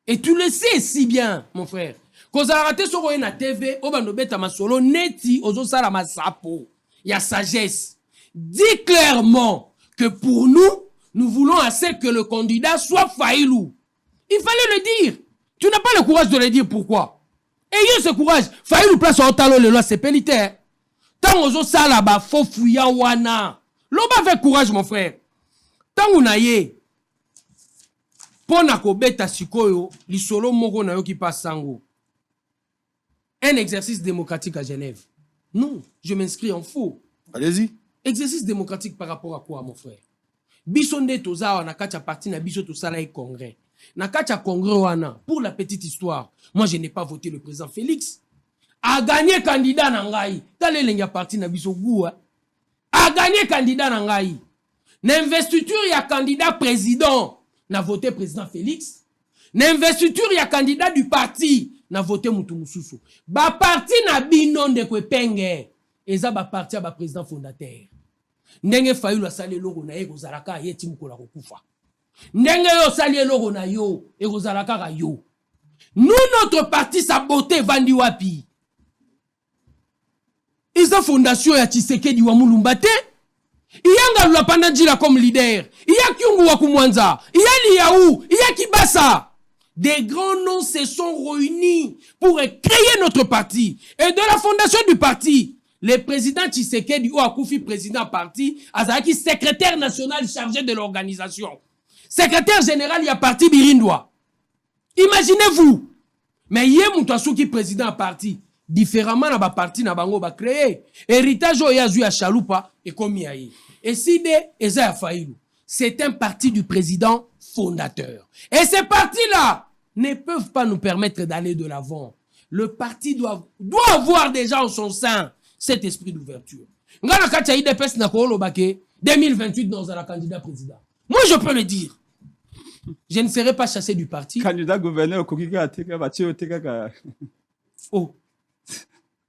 Et tu le sais si bien, mon frère. Quand ça a raté sur la TV, Obanobeta Masolo, Neti, Ozo Salama Sapo, il y a sagesse. Dis clairement que pour nous, nous voulons assez que le candidat soit Fayulu. Il fallait le dire. Tu n'as pas le courage de le dire. Pourquoi? Ayez ce courage. Fayulu place au talo le loi, c'est pélitaire. Tant Ozo Salaba, faux fouya wana. Loba avec courage, mon frère. Tant on a yé, pour na ko beta sikoyo, li solo moko na yo ki passe sango. Un exercice démocratique à Genève. Non, je m'inscris en faux. Allez-y. Exercice démocratique par rapport à quoi, mon frère? Bisonde toza na kacha parti na biso to sala congrès. Na kacha congrès wana, pour la petite histoire, moi je n'ai pas voté le président Félix. A gagné candidat na ngai. Tale lenga parti na biso goua. A gagné candidat na ngai. N'investiture ya candidat président, na voté président Félix. N'investiture ya candidat du parti, na voté Moutou Moussoussou. Ba parti na bino ndeko penge. Eza ba parti ba président fondateur. Ndenge Fayulu asali logo na ye kozalaka ye timukola kokufa. Ndenge yo sali logo na yo e kozalaka ka yo. Nous notre parti saboté vandi wapi. Isa fondation ya Tshisekedi wa Mulumba te. Iyanga Lwapanda Njila comme leader. Iya Kyungu wa Kumwanza. Iya Liaou. Iya Kibasa. Des grands noms se sont réunis pour créer notre parti. Et de la fondation du parti, le président Tshisekedi ou Akoufi, président parti, Azaki, secrétaire national chargé de l'organisation. Secrétaire général, il y a parti Birindwa. Imaginez-vous. Mais il y a Moutouasouki, président parti. Différemment, na ba parti na bango ba créé. Héritage o yazu ya Chaloupa et comme yayi. Et si de Eza ya Fayulu, c'est un parti du président fondateur. Et ces partis-là ne peuvent pas nous permettre d'aller de l'avant. Le parti doit avoir déjà en son sein cet esprit d'ouverture. Ngana kacha IDPS na ko lobake 2028 dans un candidat président. Moi je peux le dire. Je ne serai pas chassé du parti. Candidat gouverneur au Kokika Ateka Batio Teka. Oh.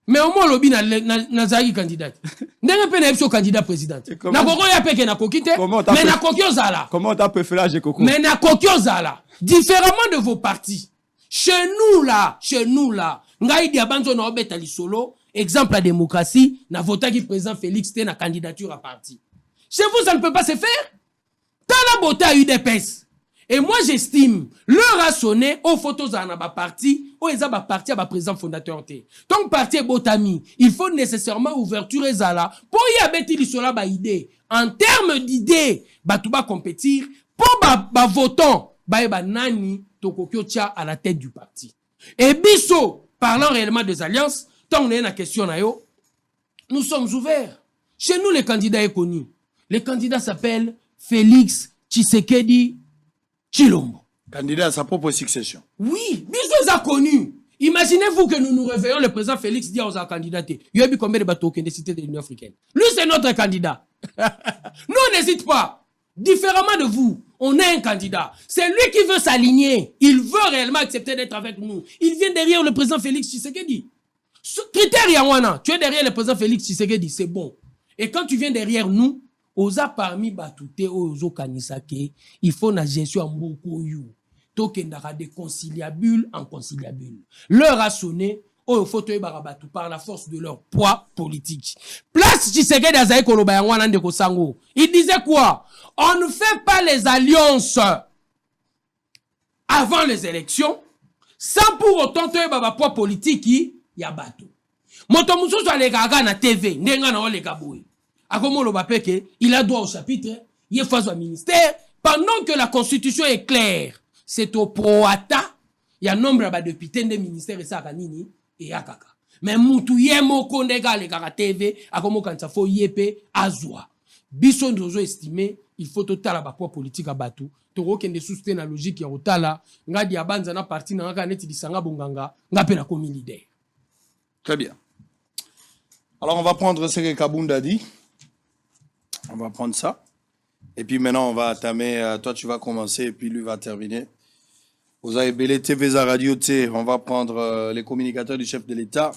Mais au moins lobby na zaï candidat. Ndenge pe na epso candidat président. Na koko ya peke na kokite, mais na kokyo zala. Comment t'as préféré à Jekoko? Mais na kokyo zala. Différemment de vos partis. Chez nous là, ngai diabanzo na obeta lisolo, exemple la démocratie, na vota qui président Félix te na candidature à parti. Chez vous ça ne peut pas se faire. T'as la beauté à UDPS. Et moi j'estime, l'heure a sonné aux photos à ba parti, aux eza ba parti à ba président fondateur te. Donc parti est botami, il faut nécessairement ouverture ezala pour y abeti lisola ba idée. En termes d'idées, ba tout ba compétir pour ba votant, ba nani tokokyo tia à la tête du parti. Et biso, parlant réellement des alliances, tant on est la question na yo, nous sommes ouverts. Chez nous les candidats est connu. Le candidat s'appelle Félix Tshisekedi Tshilombo. Candidat à sa propre succession. Oui, Biso a connu. Imaginez-vous que nous nous réveillons, le président Félix dit aux candidatés. Il y a eu combien de bateaux des cités de l'Union africaine? Lui, c'est notre candidat. Nous, on n'hésite pas. Différemment de vous, on a un candidat. C'est lui qui veut s'aligner. Il veut réellement accepter d'être avec nous. Il vient derrière le président Félix Tshisekedi. Ce critère, Yawana, tu es derrière le président Félix Tshisekedi, c'est bon. Et quand tu viens derrière nous, Oza parmi batouté ozo kanisake, il faut na gestion en beaucoup you. Tokendara de conciliabule en conciliabule. L'heure a sonné, il faut te barabatou par la force de leur poids politique. Place Tshisekedi Azaï Koloba Yangwana Ndeko Sango. Il disait quoi? On ne fait pas les alliances avant les élections sans pour autant te baba poids politique qui y a bateau. Moto mususu alekaga na TV, ndenga na oleka boy. Il a droit au chapitre, il est face au ministère. Pendant que la constitution est claire, c'est au proata. Il y a nombre de députés des ministères et ça, et Akaka. Mais Moutou Yemo Kondega, les Kaka TV, à comment quand ça faut Yépe, Azwa. Bisson dozo estimé, il faut total à poids politique à Batou. Toro kende soutien la logique ya otala, nga diabanza na parti na nga neti disanga bonganga, nga pe na komi leader. Très bien. Alors on va prendre ce que Kabunda dit. On va prendre ça. Et puis maintenant, on va entamer. Toi, tu vas commencer et puis lui va terminer. Vous avez Belé TVza Radio T. On va prendre les communicateurs du chef de l'État.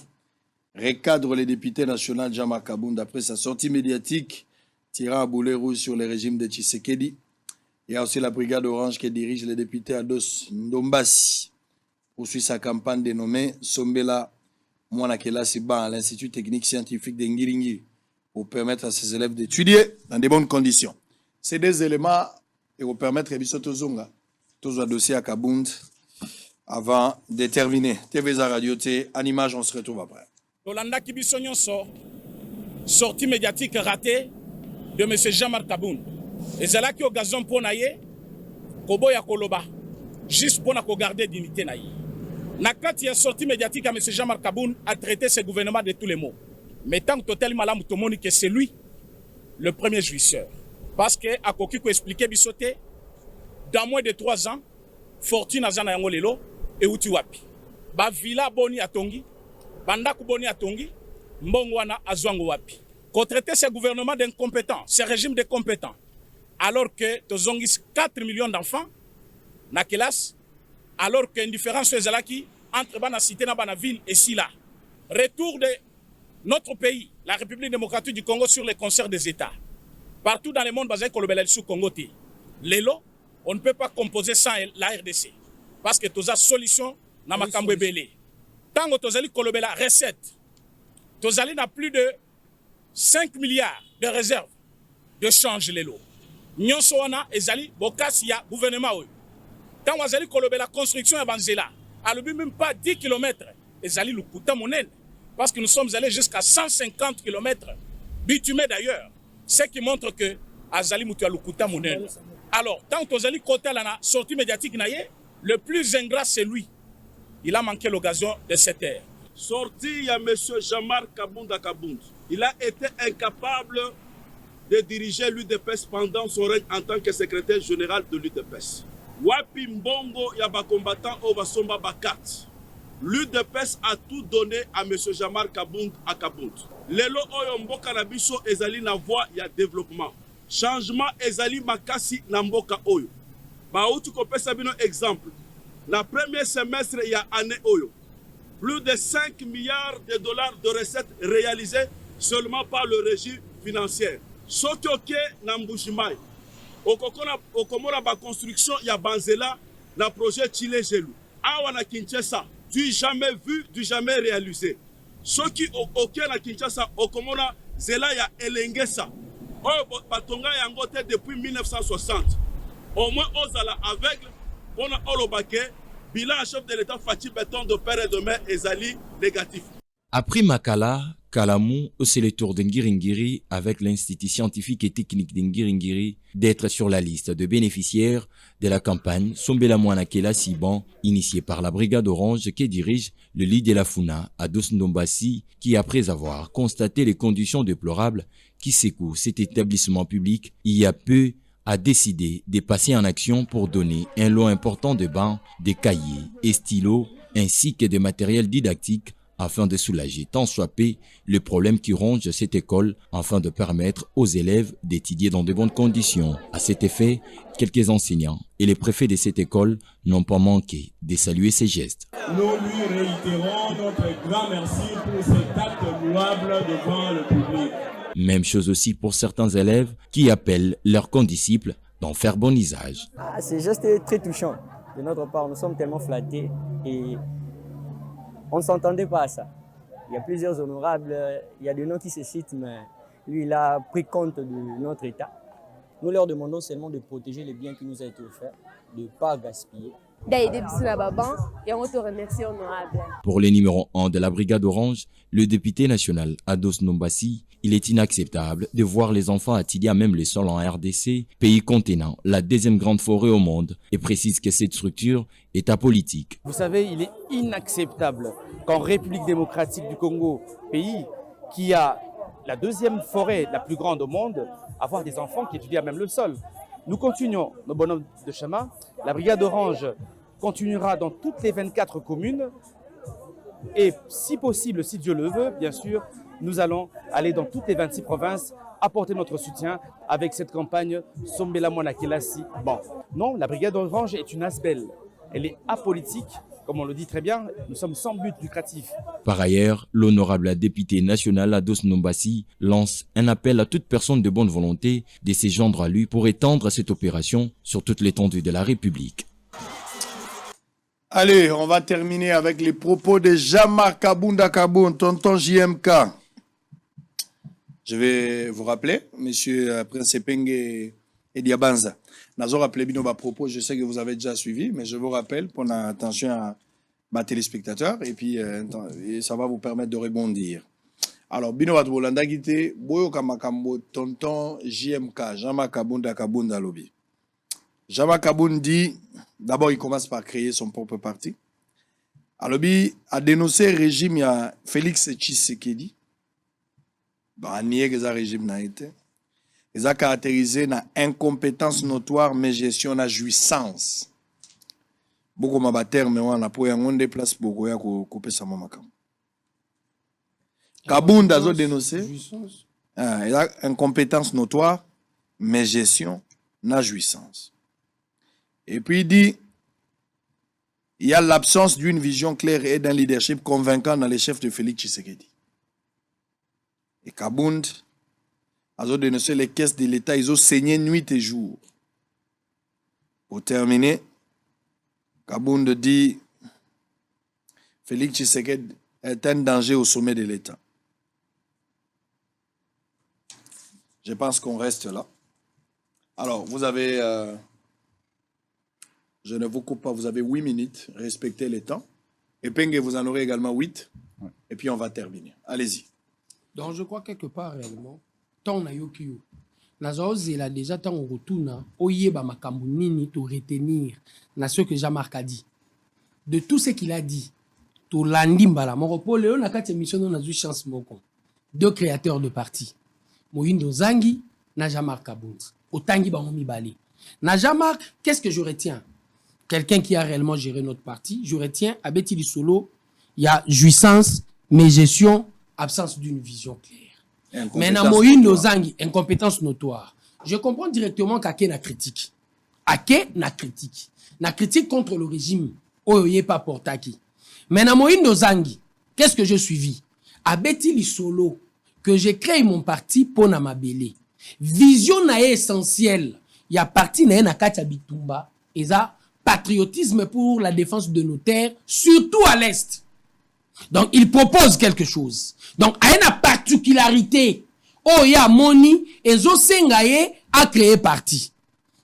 Recadre les députés nationaux Jama Kabunda après sa sortie médiatique, tirant à boulet rouge sur le régime de Tshisekedi. Il y a aussi la brigade orange qui dirige les députés Ados Ndombasi. Poursuit sa campagne dénommée Sombela Mwanakela Siba à l'Institut technique scientifique d'Engiringi, pour permettre à ses élèves d'étudier dans de bonnes conditions. Ces deux éléments vont permettre à Bissot Tozonga, tous un dossier à Kabound, avant de terminer. TVza Radio T, en image, on se retrouve après. Yolanda Kibisonyon sortie médiatique ratée, de M. Jean-Marc Kabound. Et c'est là qu'il y a occasion pour naïe, Koboya Koloba, juste pour garder dignité naïe. Nakati est sorti médiatique à M. Jean-Marc Kabound a traité ce gouvernement de tous les maux. Mais tant que Total Malam Tomoni que c'est lui le premier jouisseur. Parce que à Kokiko expliqué bisoté, dans moins de 3 ans, fortune à Zana Yangolelo et Utiwapi. Ba villa boni atongi, bandaku boni atongi, mbongwana azwango wapi. Qu'on traité ce gouvernement d'incompétents, ce régime de compétents, alors que tozongis 4 millions d'enfants, na kelas, alors que indifférence est là qui entre bana cité na bana ville et si là. Retour de notre pays, la République démocratique du Congo sur les concerts des États. Partout dans le monde, basé sur Congo. Lelo, on ne peut pas composer sans la RDC. Parce que tous les solutions na makambo ebele. Tant que tozali kolobela recette, tozali na plus de 5 milliards de réserves de change lelo. Nyonso wana ezali bokasi ya gouvernement oyo. Tant wazali kolobela construction ya banzela, alobi même pas 10 km, ezali lukuta monene. Parce que nous sommes allés jusqu'à 150 km bitumés d'ailleurs. Ce qui montre que azali mutua lukuta monene. Alors, tant que tozali côté la sortie médiatique naie, le plus ingrat c'est lui. Il a manqué l'occasion de cette ère. Sorti, il y a M. Jean-Marc Kabound. Il a été incapable de diriger l'UDPS pendant son règne en tant que secrétaire général de l'UDPS. Wapi Mbongo, il y a des combattants au Basomba Bakat. L'UDPS a tout donné à M. Jean-Marc Kabound à Kabound. Lelo Oyombo Kanabiso ezali na voie ya développement. Changement ezali makasi na mboka oyo. Baoutu kopesa bino exemple. Na premier semestre il y a année oyo. Plus de 5 milliards de dollars de recettes réalisées seulement par le régime financier. Sotoke na Mbushimai. Okomona ba construction ya Banzela na projet Chile Gelou. Awa na Kinshasa, du jamais vu, du jamais réalisé. Ceux qui au na Kinshasa, Okomona Zela ya Elengesa. Oyo batonga yangote depuis 1960. Au moins ozala aveugle pour na olobake bilan chef de l'État Fatih Béton de père et de mère ezali négatif. Après Makala, Kalamou, c'est le tour d'Ngiringiri avec l'Institut scientifique et technique d'Ngiringiri d'être sur la liste de bénéficiaires de la campagne Sombela Mwanakela Siban, initiée par la Brigade Orange qui dirige le lit de la Funa à Dos-Ndombassi, qui après avoir constaté les conditions déplorables qui secouent cet établissement public, il y a peu a décidé de passer en action pour donner un lot important de bancs, de cahiers et stylos, ainsi que de matériel didactique afin de soulager tant soit peu le problème qui ronge cette école afin de permettre aux élèves d'étudier dans de bonnes conditions. À cet effet, quelques enseignants et les préfets de cette école n'ont pas manqué de saluer ces gestes. Nous lui réitérons notre grand merci pour cet acte louable devant le public. Même chose aussi pour certains élèves qui appellent leurs condisciples d'en faire bon usage. Ces gestes très touchants de notre part, nous sommes tellement flattés et on ne s'entendait pas à ça. Il y a plusieurs honorables, il y a des noms qui se citent, mais lui, il a pris compte de notre état. Nous leur demandons seulement de protéger les biens qui nous ont été offerts, de ne pas gaspiller. Pour le numéro 1 de la Brigade Orange, le député national Ados Nombassi, il est inacceptable de voir les enfants attirer à même les sols en RDC, pays contenant la deuxième grande forêt au monde, et précise que cette structure est apolitique. Vous savez, il est inacceptable qu'en République démocratique du Congo, pays qui a la deuxième forêt la plus grande au monde, avoir des enfants qui étudient à même le sol. Nous continuons nos bonhommes de chemin. La Brigade Orange continuera dans toutes les 24 communes. Et si possible, si Dieu le veut, bien sûr, nous allons aller dans toutes les 26 provinces, apporter notre soutien avec cette campagne Sombela Mwanakela-Si. Bon, non, la Brigade Orange est une ASBEL. Elle est apolitique, comme on le dit très bien, nous sommes sans but lucratif. Par ailleurs, l'honorable député national Ados Nombassi lance un appel à toute personne de bonne volonté de se joindre à lui pour étendre cette opération sur toute l'étendue de la République. Allez, on va terminer avec les propos de Jean-Marc Kabound, tonton JMK. Je vais vous rappeler, monsieur Prince Penge et Diabanza. Nazo rappelé bino ba propos, je sais que vous avez déjà suivi, mais je vous rappelle pour attention à ma téléspectateur et puis ça va vous permettre de rebondir. Alors, bino wat bolanda gite, boyo kamakambo tonton JMK, Jean-Marc Kabunda lobby. Jean-Marc Kabunda dit, d'abord il commence par créer son propre parti. Alobi a dénoncé le régime, il y a Félix Tshisekedi. Bah, nié que ça régime n'a été. Ils ont caractérisé na incompétence notoire, mais gestion na jouissance. Beaucoup de termes, mais on a pour un déplace beaucoup à couper sa maman. Kabunda a dénoncé. Il a incompétence notoire, mais gestion na jouissance. Et puis il dit, il y a l'absence d'une vision claire et d'un leadership convaincant dans les chefs de Félix Tshisekedi. Et Kabunda a dénoncé les caisses de l'État, ils ont saigné nuit et jour. Pour terminer, Kabunda dit Félix Tshisekedi est un danger au sommet de l'État. Je pense qu'on reste là. Alors, vous avez, je ne vous coupe pas, vous avez 8 minutes, respectez les temps. Et Penge, vous en aurez également 8. Et puis on va terminer. Allez-y. Donc je crois quelque part réellement, tant on a eu Nazozela déjà tant on retourne, oyeba makambu nini to retenir na ce que Jean-Marc a dit. De tout ce qu'il a dit, to landimbala moko po leo na kati émission on a eu chance moko. Deux créateurs de parti. Moyindo Zangi na Jean-Marc Kabunda. Otangi ba momi balé. Na Jean-Marc, qu'est-ce que je retiens? Quelqu'un qui a réellement géré notre parti, je retiens à Betty Solo, il y a jouissance, mais gestion, absence d'une vision claire. Maintenant, Moïno Zangi, incompétence notoire. Je comprends directement qu'Ake na critique. Ake na critique. Na critique contre le régime. Oyoye pas portaki. Maintenant, Moïno Zangi, qu'est-ce que j'ai suivi? À Betty Solo, que j'ai créé mon parti pour na mabele. Vision na essentielle. Il y a parti na Katia Bitumba. Et ça, patriotisme pour la défense de nos terres, surtout à l'Est. Donc, il propose quelque chose. Donc, il y a une particularité. Oh, il y a Moni et Zosengaye a créé parti.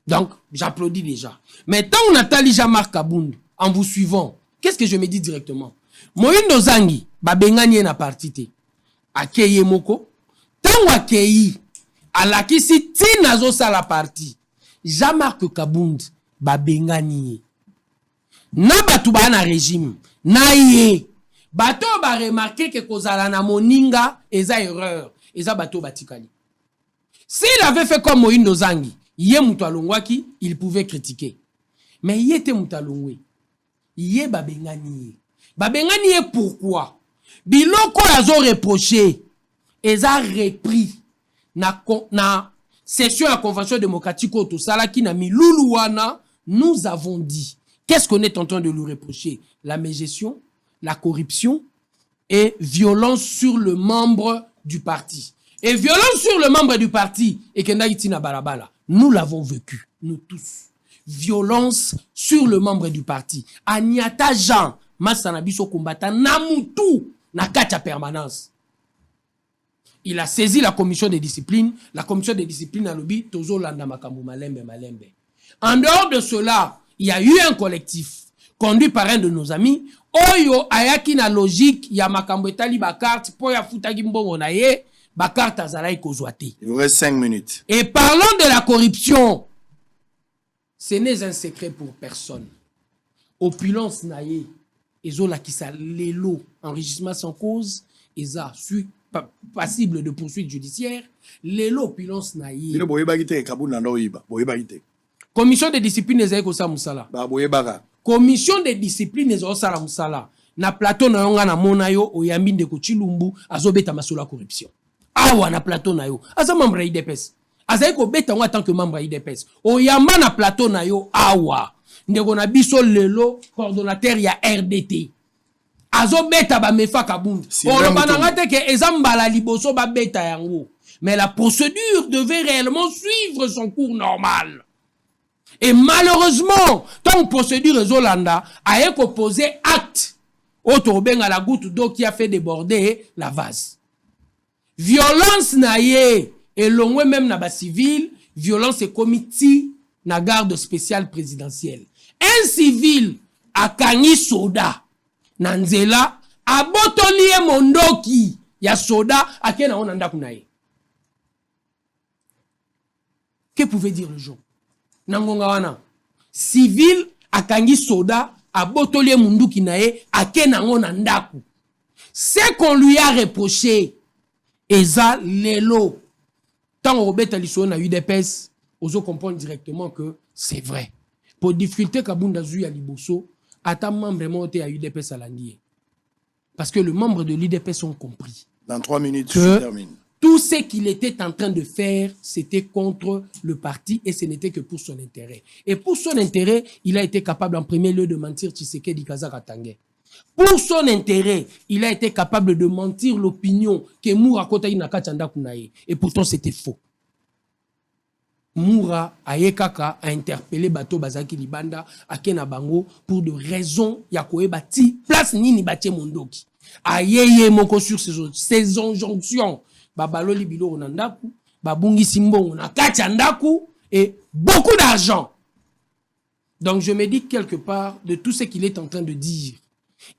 Donc, j'applaudis déjà. Mais tant on a Jean-Marc Kabunda, en vous suivant, qu'est-ce que je me dis directement? Moïno Zangi, babengani na parti. Akeye moko. Tant akei, alakisi tina zosa la parti. Jean-Marc Kabunda, babengani. Na batuba na régime. Na ye. Bato ba remarqué que kozala na moninga eza erreur. Eza bato batikali. S'il avait fait comme Moïno Zangi, yé mutu alongwaki, il pouvait critiquer. Mais yé te mutu alongwe. Yé babengani ye. Babengani ye pourquoi? Biloko azo reproché. Eza repris. Na session à convention démocratique au Salaki na Miloulouana, nous avons dit. Qu'est-ce qu'on est en train de lui reprocher? La mégestion, la corruption et violence sur le membre du parti. Et violence sur le membre du parti, et Kendaïtina Barabala, nous l'avons vécu, nous tous. Violence sur le membre du parti. Agnata Jean, Massanabiso Kumbata, Namutu, Nakacha permanence. Il a saisi la commission de discipline. La commission de discipline a lobby, Tozo Landa Makambu Malembe Malembe. En dehors de cela, il y a eu un collectif conduit par un de nos amis. Oyo ayaki na logique ya makambo etali bakarte po ya futaki mbongo na ye bakarte azalai kozwate. Il vous reste 5 minutes. Et parlons de la corruption. Ce n'est un secret pour personne. Opulence na ye ezola kisa lelo enrichissement sans cause eza passible de poursuite judiciaire lelo opulence na ye. Bino boyeba kite Kabunda ndo yiba boyeba kite. Commission de discipline ezali kosa musala. Ba boyeba. Commission de discipline ezali sala musala. Na plateau na yonga na mona yo oyambi ndeko Chilumbu azobeta masolo corruption. Awa na plateau na yo. Aza membre ya IDPS. Azali ko beta en tant que membre ya IDPS. Oyamba na plateau na yo awa. Ndeko na biso lelo coordonnateur ya RDT. Azobeta ba mefa Kabunda. Olobananga te ke ezambala liboso ba beta yango. Mais la procédure devait réellement suivre son cours normal. Et malheureusement, tant procédure Zolanda a posé acte au Torbenga la goutte d'eau qui a fait déborder la vase. Violence naye et l'ongwe même na ba civil, violence et comité na garde spéciale présidentielle. Un civil a kangi soda nanzela a botolie mondoki ya soda akena on anda kunaye. Que pouvait dire le jour? Nangonga wana civil akangi soda abotolie mundu kinaye akena on andaku. Ce qu'on lui a reproché eza lelo. Tant on rebête l'histoire na UDPS, ozo comprendre directement que c'est vrai. Pour difficulté kabunda zu ya liboso, ata membre monté à UDPS à l'andier. Parce que les membres de l'UDPS ont compris. Dans 3 minutes, je termine. Tout ce qu'il était en train de faire, c'était contre le parti et ce n'était que pour son intérêt. Et pour son intérêt, il a été capable en premier lieu de mentir Tshisekedi Kazaka Tangé. Pour son intérêt, il a été capable de mentir l'opinion que Moura Kota Inakachanda Kunaye. Et pourtant, c'était faux. Moura Ayekaka a interpellé Bato Bazaki Libanda à Kenabango pour de raisons Yakoe Bati, place Nini Batie Mondoki. Ayeye Moko sur ces injonctions. Babalo Libilo Onandaku, Babungi Simbo Onakachandaku et beaucoup d'argent. Donc je me dis quelque part de tout ce qu'il est en train de dire.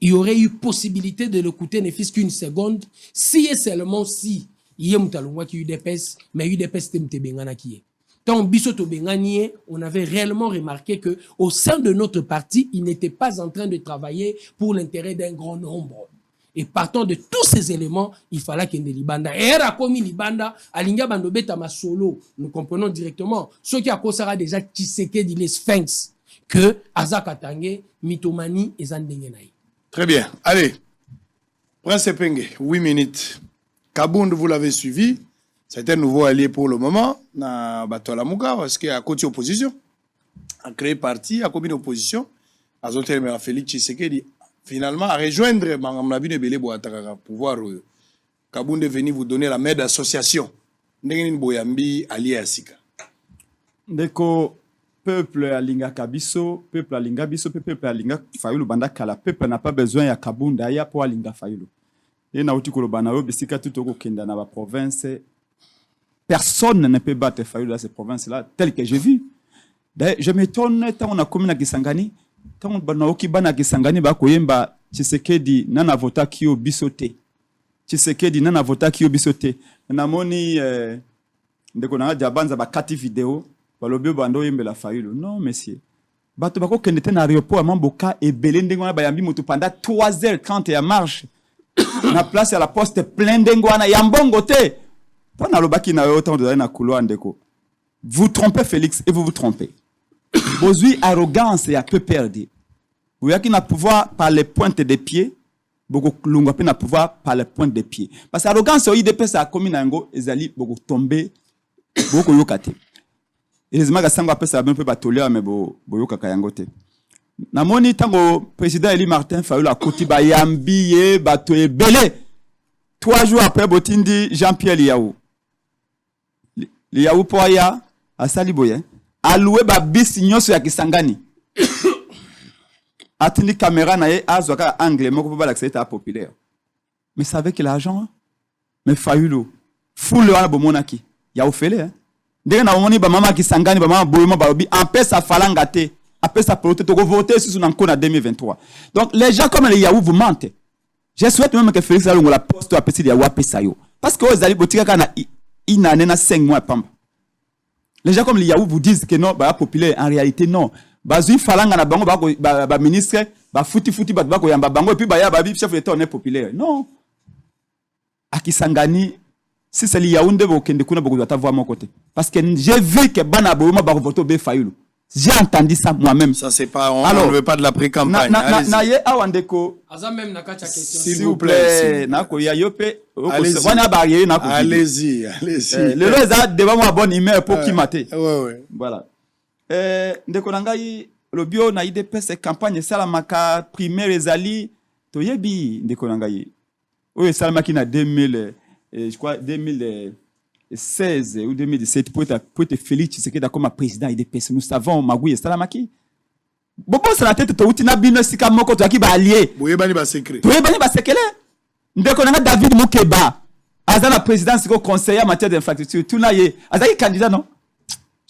Il y aurait eu possibilité de l'écouter ne fût qu'une seconde, si et seulement si il y a Moutalongwa qui UDPS, mais UDPS Temte Bengana qui est. Tant Bissoto Bengani, on avait réellement remarqué que au sein de notre parti, il n'était pas en train de travailler pour l'intérêt d'un grand nombre. Et partant de tous ces éléments, il fallait qu'il y ait des Libanda. Et era comme Libanda, Alinga Bandobeta ma solo, nous comprenons directement. Ce qui a causé déjà Tshisekedi les Sphinx, que Azaka Tangé, Mitomani et Zandengenaï. Très bien. Allez. Prince Penge, 8 minutes. Kabound, vous l'avez suivi. C'est un nouveau allié pour le moment. Na Batola Mouka, parce qu'il y a côté opposition. A créé parti, a commis opposition. A zoté à Félix Tshisekedi. Finalement, à rejoindre Mangamnabine Belé Boatara, pouvoir Kabound est venu vous donner la main d'association. N'engin Boyambi, allié à Sika. Ndeko, peuple alinga kabiso, peuple alinga biso, peuple alinga fayulu banda kala, peuple n'a pas besoin ya Kabunda ya pour alinga fayulu. Et na uti kolobana yo bisika tutoko kenda na ba province. Personne ne peut battre fayulu dans ces provinces là tel que j'ai vu. D'ailleurs, je m'étonne tant on a commis na Kisangani, tant on bana okibana Kisangani ba koyemba Tshisekedi nana vota kio bisote. Tshisekedi nana vota kio bisote. Na moni ndeko na jabanza ba kati vidéo. Non, monsieur. Bato bako kendete na aéroport à Mamboka et Belendengwana bayambi moto pendant 3h30 à marche. Na place à la poste plein d'engwana yambongo te. Pendant le baki na autant de na couloir ndeko. Vous trompez Félix et vous vous trompez. Bozui arrogance et a peu perdu. Vous voyez qu'il n'a pouvoir par les pointes des pieds. Beaucoup lunga pe na pouvoir par les pointes des pieds. Parce que arrogance au IDP ça a commis nango ezali beaucoup tomber beaucoup yokate. Heureusement que Sango appelle ça un peu batoleur mais boyoka kayangote. Namoni tango président Eli Martin Fayulu a koti ba yambiye bato ebele. 3 jours après botindi Jean-Pierre Liaou. Liaou poya asali boye. Aloué ba bis nyonso ya Kisangani. Atindi caméra na ye azwaka anglais moko po ba l'accès populaire. Mais savait que l'argent mais Fayulu foule wana bomonaki. Ya ofele hein. Dès que nous avons mama Kisangani, mama Boyoma Barobi, en paix sa falanga te, en paix sa proté, tu vas voter sur son enco en 2023. Donc les gens comme les Yahoo vous mentent. Je souhaite même que Félix Alongo la poste à petit Yahoo à Pesayo. Parce que vous allez botika kana inanena 5 mois pamba. Les gens comme les Yahoo vous disent que non, bah populaire en réalité non. Bazui falanga na bango ba ministre, ba futi ba ko yamba bango et puis ba ya ba chef de l'État on est populaire. Non. À Kisangani si c'est Yaoundé Bokende Kuna Bogo doit voir mon côté. Parce que j'ai vu que Bana Bouma Barovoto B Fayulu. J'ai entendu ça moi-même. Ça c'est pas, on ne veut pas de la pré-campagne. Naye Awandeko. Azam même naka cha question. S'il vous plaît. Nako ya yope. Allez-y. Le loza devant moi bonne humeur pour qui mater. Ouais. Voilà. Ndeko nangai le bio na IDP c'est campagne salamaka primaire ezali to yebi ndeko nangai. Oui salamaki na 2000 je crois 2016 ou 2017 pour être Félix Tshisekedi comme président IDPS. Nous savons Magouye Salamaki. Bobo c'est la tête to utina bino sika moko to akiba allié. Boyebani ba secret. Boyebani ba sekele. Ndeko nanga David Moukeba. Azana président siko conseiller en matière d'infrastructure. Tout na ye. Azaki candidat non?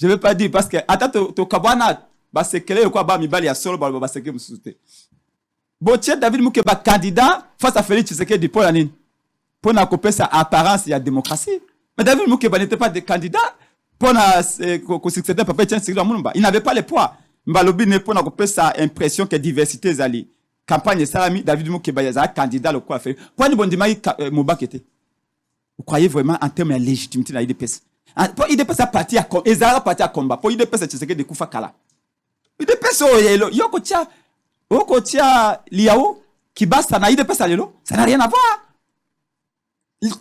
Je vais pas dire parce que attends to kabana ba sekele quoi ba mibali ya solo ba sekele musute. Botier David Moukeba candidat face à Félix Tshisekedi pour l'année. pour na sa apparence, il y a démocratie. Mais David Moukeba n'était pas de candidat pour succéder Papa Etienne Tshisekedi Mulumba. Il n'avait pas le poids. Mbalobi ne pour na sa impression que diversité zali. Campagne Salami, David Moukeba y a candidat le quoi fait. Pour ni bondima Moubak était. Vous croyez vraiment en termes de légitimité dans l'IDPS? Pour l'IDPS a parti à combat. Ezara parti à combat. Pour l'IDPS a Tshisekedi de Koufa Kala. l'IDPS Yokotia Liao qui base ça na l'IDPS à l'élo. Ça n'a rien à voir.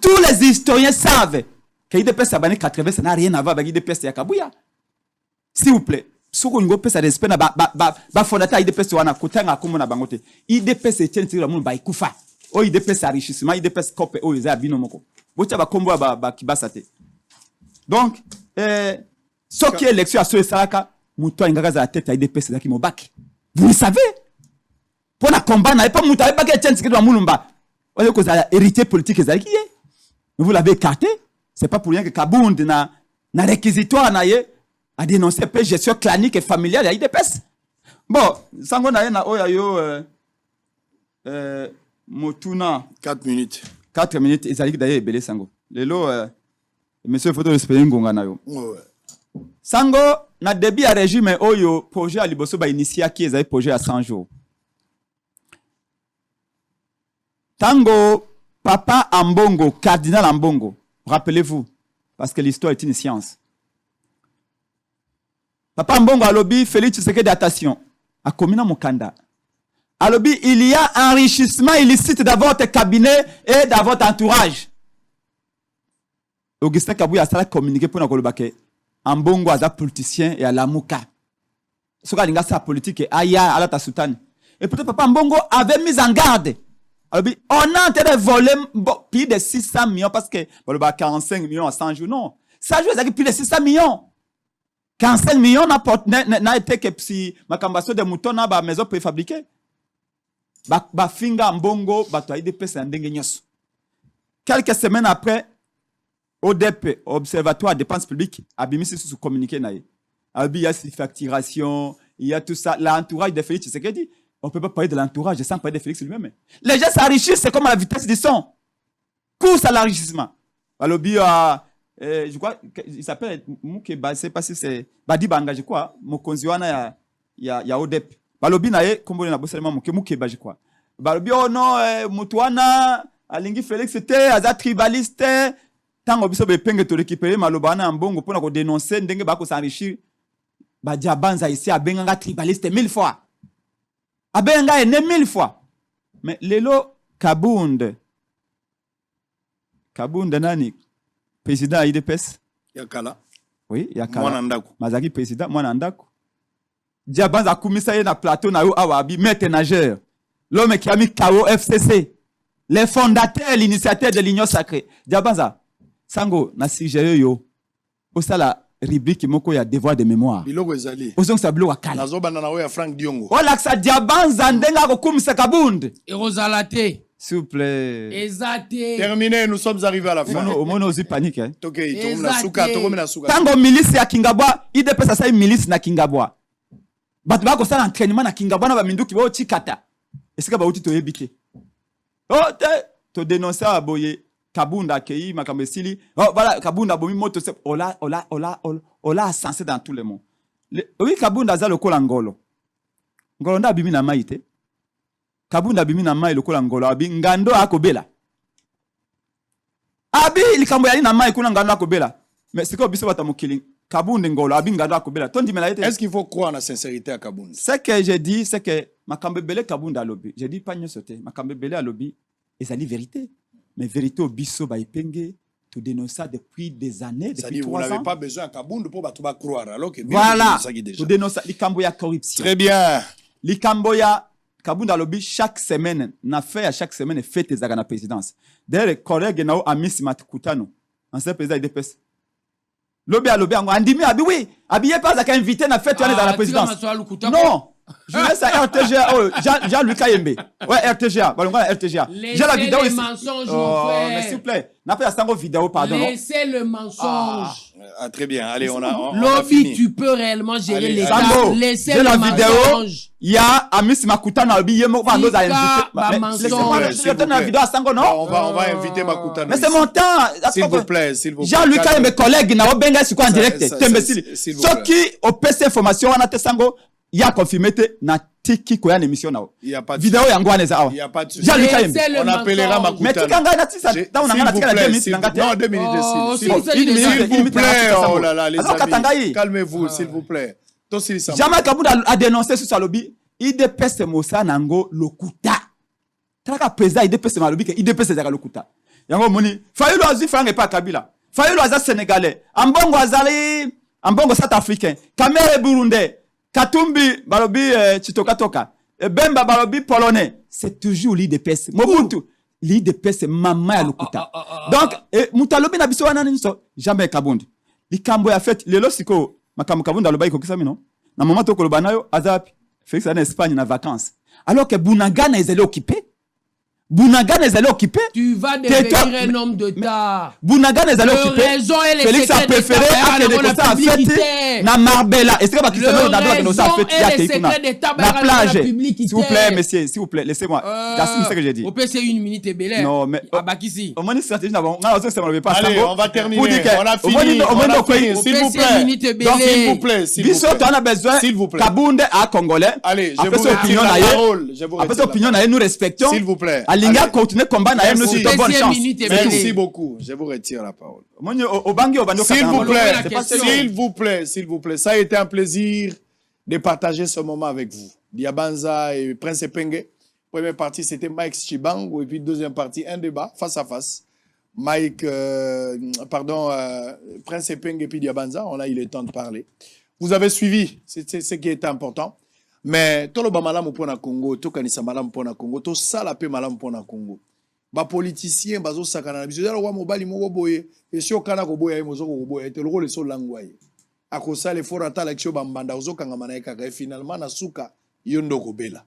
Tous les historiens savent que l'IDPS a banni 80, ça n'a rien à voir avec l'IDPS à Kabouya. S'il vous plaît. Soko ngo pesa respect na ba fondata IDPS wana kutanga komona bangote IDPS Etienne Tshisekedi Mulumba ba ikufa o IDPS enrichissement IDPS kope o za bino moko bocha ba kombo ba kibasa te donc ce qui est élection à ce salaka muto ingaka za tête à IDPS za kimobaki vous le savez pour na combat na pas muto ba Etienne Tshisekedi Mulumba on est cause héritier politique ezali qui est vous l'avez écarté c'est pas pour rien que Kabund na réquisitoire na ye a dénoncé peu gestion clanique et familiale à l'IDPS. Bon, sango na yena oya yo motuna 4 minutes. 4 minutes ezali d'ailleurs belé sango. Lelo monsieur photo respecter ngonga na yo. Sango na début à régime oyo projet à liboso ba initié qui ezali projet à 100 jours. Tango papa Ambongo, cardinal Ambongo, rappelez-vous parce que l'histoire est une science. Papa Mbongo alobi Félix Tshisekedi attention à Komina Mokanda. Alobi il y a enrichissement illicite dans votre cabinet et dans votre entourage. Augustin Kabouya a communiqué pour nous dire Mbongo est un politicien et à la mouka. Ce qu'il a sa politique et aya à la sultane. Et peut-être Papa Mbongo avait mis en garde. Alobi on a en train de voler plus de 600 millions parce que 45 millions à 100 jours non. Ça joue avec plus de 600 millions. 45 millions n'a été que si ma cambasso de mouton na ba maison préfabriquée. Ba finga Mbongo ba to IDPS na ndenge nyoso. Quelques semaines après, ODP, Observatoire des dépenses publiques, a mis sur communiqué na ye. Il y a cette facturation, il y a tout ça, l'entourage de Félix Tshisekedi. On peut pas parler de l'entourage sans parler de Félix lui-même. Les gens s'enrichissent, c'est comme à la vitesse du son. Course à l'enrichissement. Alors je crois qu'il s'appelle Moukeba, je sais pas si c'est Badi Banga, je crois. Mokonzi wana ya ODEP. Balobi na ye kombo na bosalema Moukeba, je crois. Balobi oh non mutuana alingi Félix c'était aza tribaliste tango biso be penge to récupérer malobana Mbongo pona ko dénoncer ndenge ba ko s'enrichir ba diabanza ici abenga tribaliste 1000 fois. Abenga ene 1000 fois. Mais lelo Kabund nani président à IDPS Yakala. Oui, Yakala. Mwana ndako. Mazaki président, mwana ndako. Diabanza kumisa ye na plateau na yo awabi maître nageur. L'homme qui a mis KO FCC. Les fondateurs, l'initiateur de l'Union sacrée. Diabanza, sango na sujet yo. Osala rubrique moko ya devoir de mémoire. Biloko ezali. Osong sa bilo wakala. Nazo banda na ya Frank Diongo. Olaksa Diabanza ndenga ko kumisa Kabund. Erozalate. S'il vous plaît. Ezate. Terminé, nous sommes arrivés à la fin. Au moins, aussi panique. Hein. Tango milice ya Kingabwa, IDPS asa milice na Kingabwa. Batu bako sala entraînement na Kingabwa na ba minduki bo chikata. Esika ba uti to yebite. Oh, to dénoncer aboye Kabunda kei makambesili. Oh, voilà, Kabunda bomi moto se ola censé dans tout le monde. Oui, Kabunda za lokola ngolo. Ngolo nda bimi na maite. Kabunda bimi na mai lokola ngolo abi ngando akobela. Abi likambo ya na mai kuna ngando akobela. Mais c'est que biso bata mokili. Kabunda ngolo abi ngando akobela. Tondi mela ete. Est-ce qu'il faut croire en la sincérité à Kabunda? Ce que j'ai dit c'est que makambe bele Kabunda lobi. J'ai dit pas nyosote. Makambe bele a lobi et ça dit vérité. Mais vérité au biso ba ipenge to dénoncer ça depuis des années depuis 3 ans. Vous n'avez pas besoin à Kabunda pour ba croire alors que voilà. To dénoncer likambo ya corruption. Très bien. Likambo ya Kabunda lobi chaque semaine na fait à chaque semaine fête des na présidence. D'ailleurs collègue nao Amis Matukutano ancien président IDPS. Lobi alobi ngo andimi abi oui, abi pas za invité na fête dans la présidence. Non, Journaliste à RTGA, Jean-Luc Kayembe. Ouais, RTGA. RTGA. Laissez J'ai la vidéo les ici. mensonges, mon frère. Mais s'il vous plaît, n'a pas la vidéo, pardon. Laissez le mensonge. Très bien. Allez, on a Lobby, fini. tu peux réellement gérer les gars. Sango, Laissez j'ai le la vidéo. mensonge. Il y a Amis Makuta dans le billet. On va nous inviter. Laissez-moi la vidéo à Sango, non? On va inviter Makuta. Mais c'est mon temps. S'il vous plaît, s'il vous plaît. Jean-Luc et mes collègues, n'a pas sur quoi en direct. T'es imbécile. Ce qui, au PC Formation, on a te Sango, il y a confirmé, na tiki quoi une émission now. Il y a pas de vidéo ya ngwane za. Il y a pas de souci. On appellera Makuta. Mais tu kanga na tisa, on a 2 minutes Non, 2 minutes s'il vous plaît. Oh là là, les amis. Calmez-vous s'il vous plaît. Jean-Marc Kabunda a dénoncé sur Salobi, IDPS Mosa Nango Lokuta. Taka président IDPS Malobi que IDPS Zaka Lokuta. Yango moni, Fayulu azu franga pas Kabila. Fayulu aza sénégalais, Ambongo azali, Ambongo South africain, Kamere Burundais. Katumbi, Balobi, Chitokatoka, Bemba, Balobi, Polonais, c'est toujours l'IDPS. Mobutu, l'IDPS, Mama Lokuta. Donc, Moutalobi n'a biso wana niso, jamais Kabundi. Likambo ya fait, lelo siko, makamu Kabundi aloba iko kisa mino. Na moment to koloba nayo, azapi, Félix en Espagne na vacances. Alors que Bounagana est allé occupé. Bounagana est allé occupé. Tu vas devenir un homme d'État. Bounagana est allé occupé. Félix a préféré à que les ça fait na Marbella. Est-ce que va quitter le d'abord que nous ça fait la plage. S'il vous plaît, messieurs, s'il vous plaît, laissez-moi. J'assume ce que j'ai dit. Au PC 1 minute et belé. Non, mais Abakisi. Au moins stratégie n'avons. On a pas. Allez, on va terminer. On a fini. S'il vous plaît. Donc s'il vous plaît, Bissot on a besoin. S'il vous plaît. Kabunde à Congolais. Allez, je vous retire la parole. Après cette opinion, nous respectons. S'il vous plaît. Linga continue combat na nous c'est bonne chance. Merci beaucoup. Je vous retire la parole. S'il vous plaît. Ça a été un plaisir de partager ce moment avec vous. Diabanza et Prince Penge. Première partie, c'était Mike Chibango. Et puis deuxième partie, un débat face à face. Prince Penge et puis Diabanza. On a eu le temps de parler. Vous avez suivi. C'est ce qui est important. Mais tout le malamu pour na Congo, tout kanisa malamu pour na Congo, tout ça la paix malamu pour na Congo. Ba politicien bazo sakana na biso dala wa mobali moko boye et si okana ko boye mozo ko boye te loko le so langwaye. Akosa le fora ta l'action bambanda ozo kanga mana kaka finalement na suka yondo ko bela.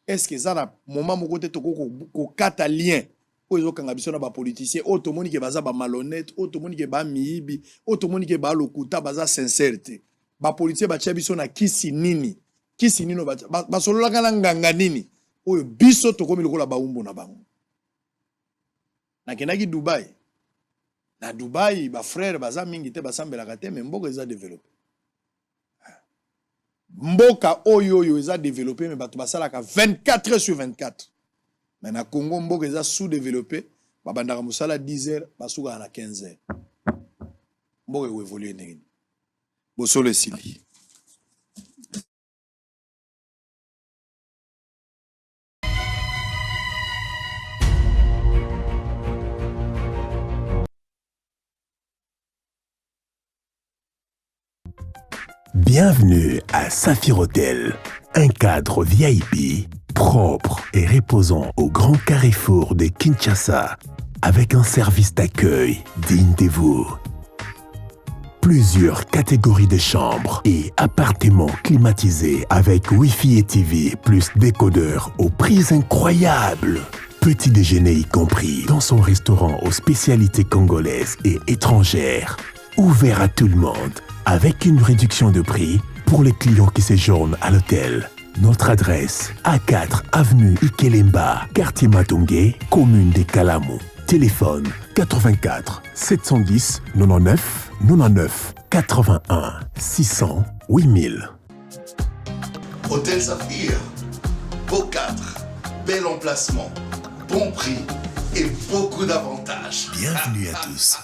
Est-ce que ça na moment moko te toko ko kata lien ozo kanga biso na ba politicien automoni ke baza ba malhonnête, automoni ke ba miibi, automoni ke ba lokuta baza sincérité. Ba politicien ba tia biso na kisi nini? Kisi nino basolola kana nganga nini oyo biso tokomi lokola baumbu na bango nakendaki Dubai na Dubai ba frère baza mingi te basambelaka te mais mboka eza développé mboka oyo eza développé mais bato basalaka 24 heures sur 24 mais na Congo mboka eza sous-développé babandaka mosala 10 heures basukaka na 15 heures mboka évolue ndenge bosolo esili. Bienvenue à Saphir Hotel, un cadre VIP, propre et reposant au grand carrefour de Kinshasa, avec un service d'accueil digne de vous. Plusieurs catégories de chambres et appartements climatisés avec Wi-Fi et TV plus décodeur aux prix incroyables. Petit déjeuner y compris dans son restaurant aux spécialités congolaises et étrangères. Ouvert à tout le monde, avec une réduction de prix pour les clients qui séjournent à l'hôtel. Notre adresse, A4 avenue Ikelemba, quartier Matongé, commune de Kalamu. Téléphone 84 710 99 99 81 600 8000. Hôtel Saphir, beau cadre, bel emplacement, bon prix et beaucoup d'avantages. Bienvenue à tous.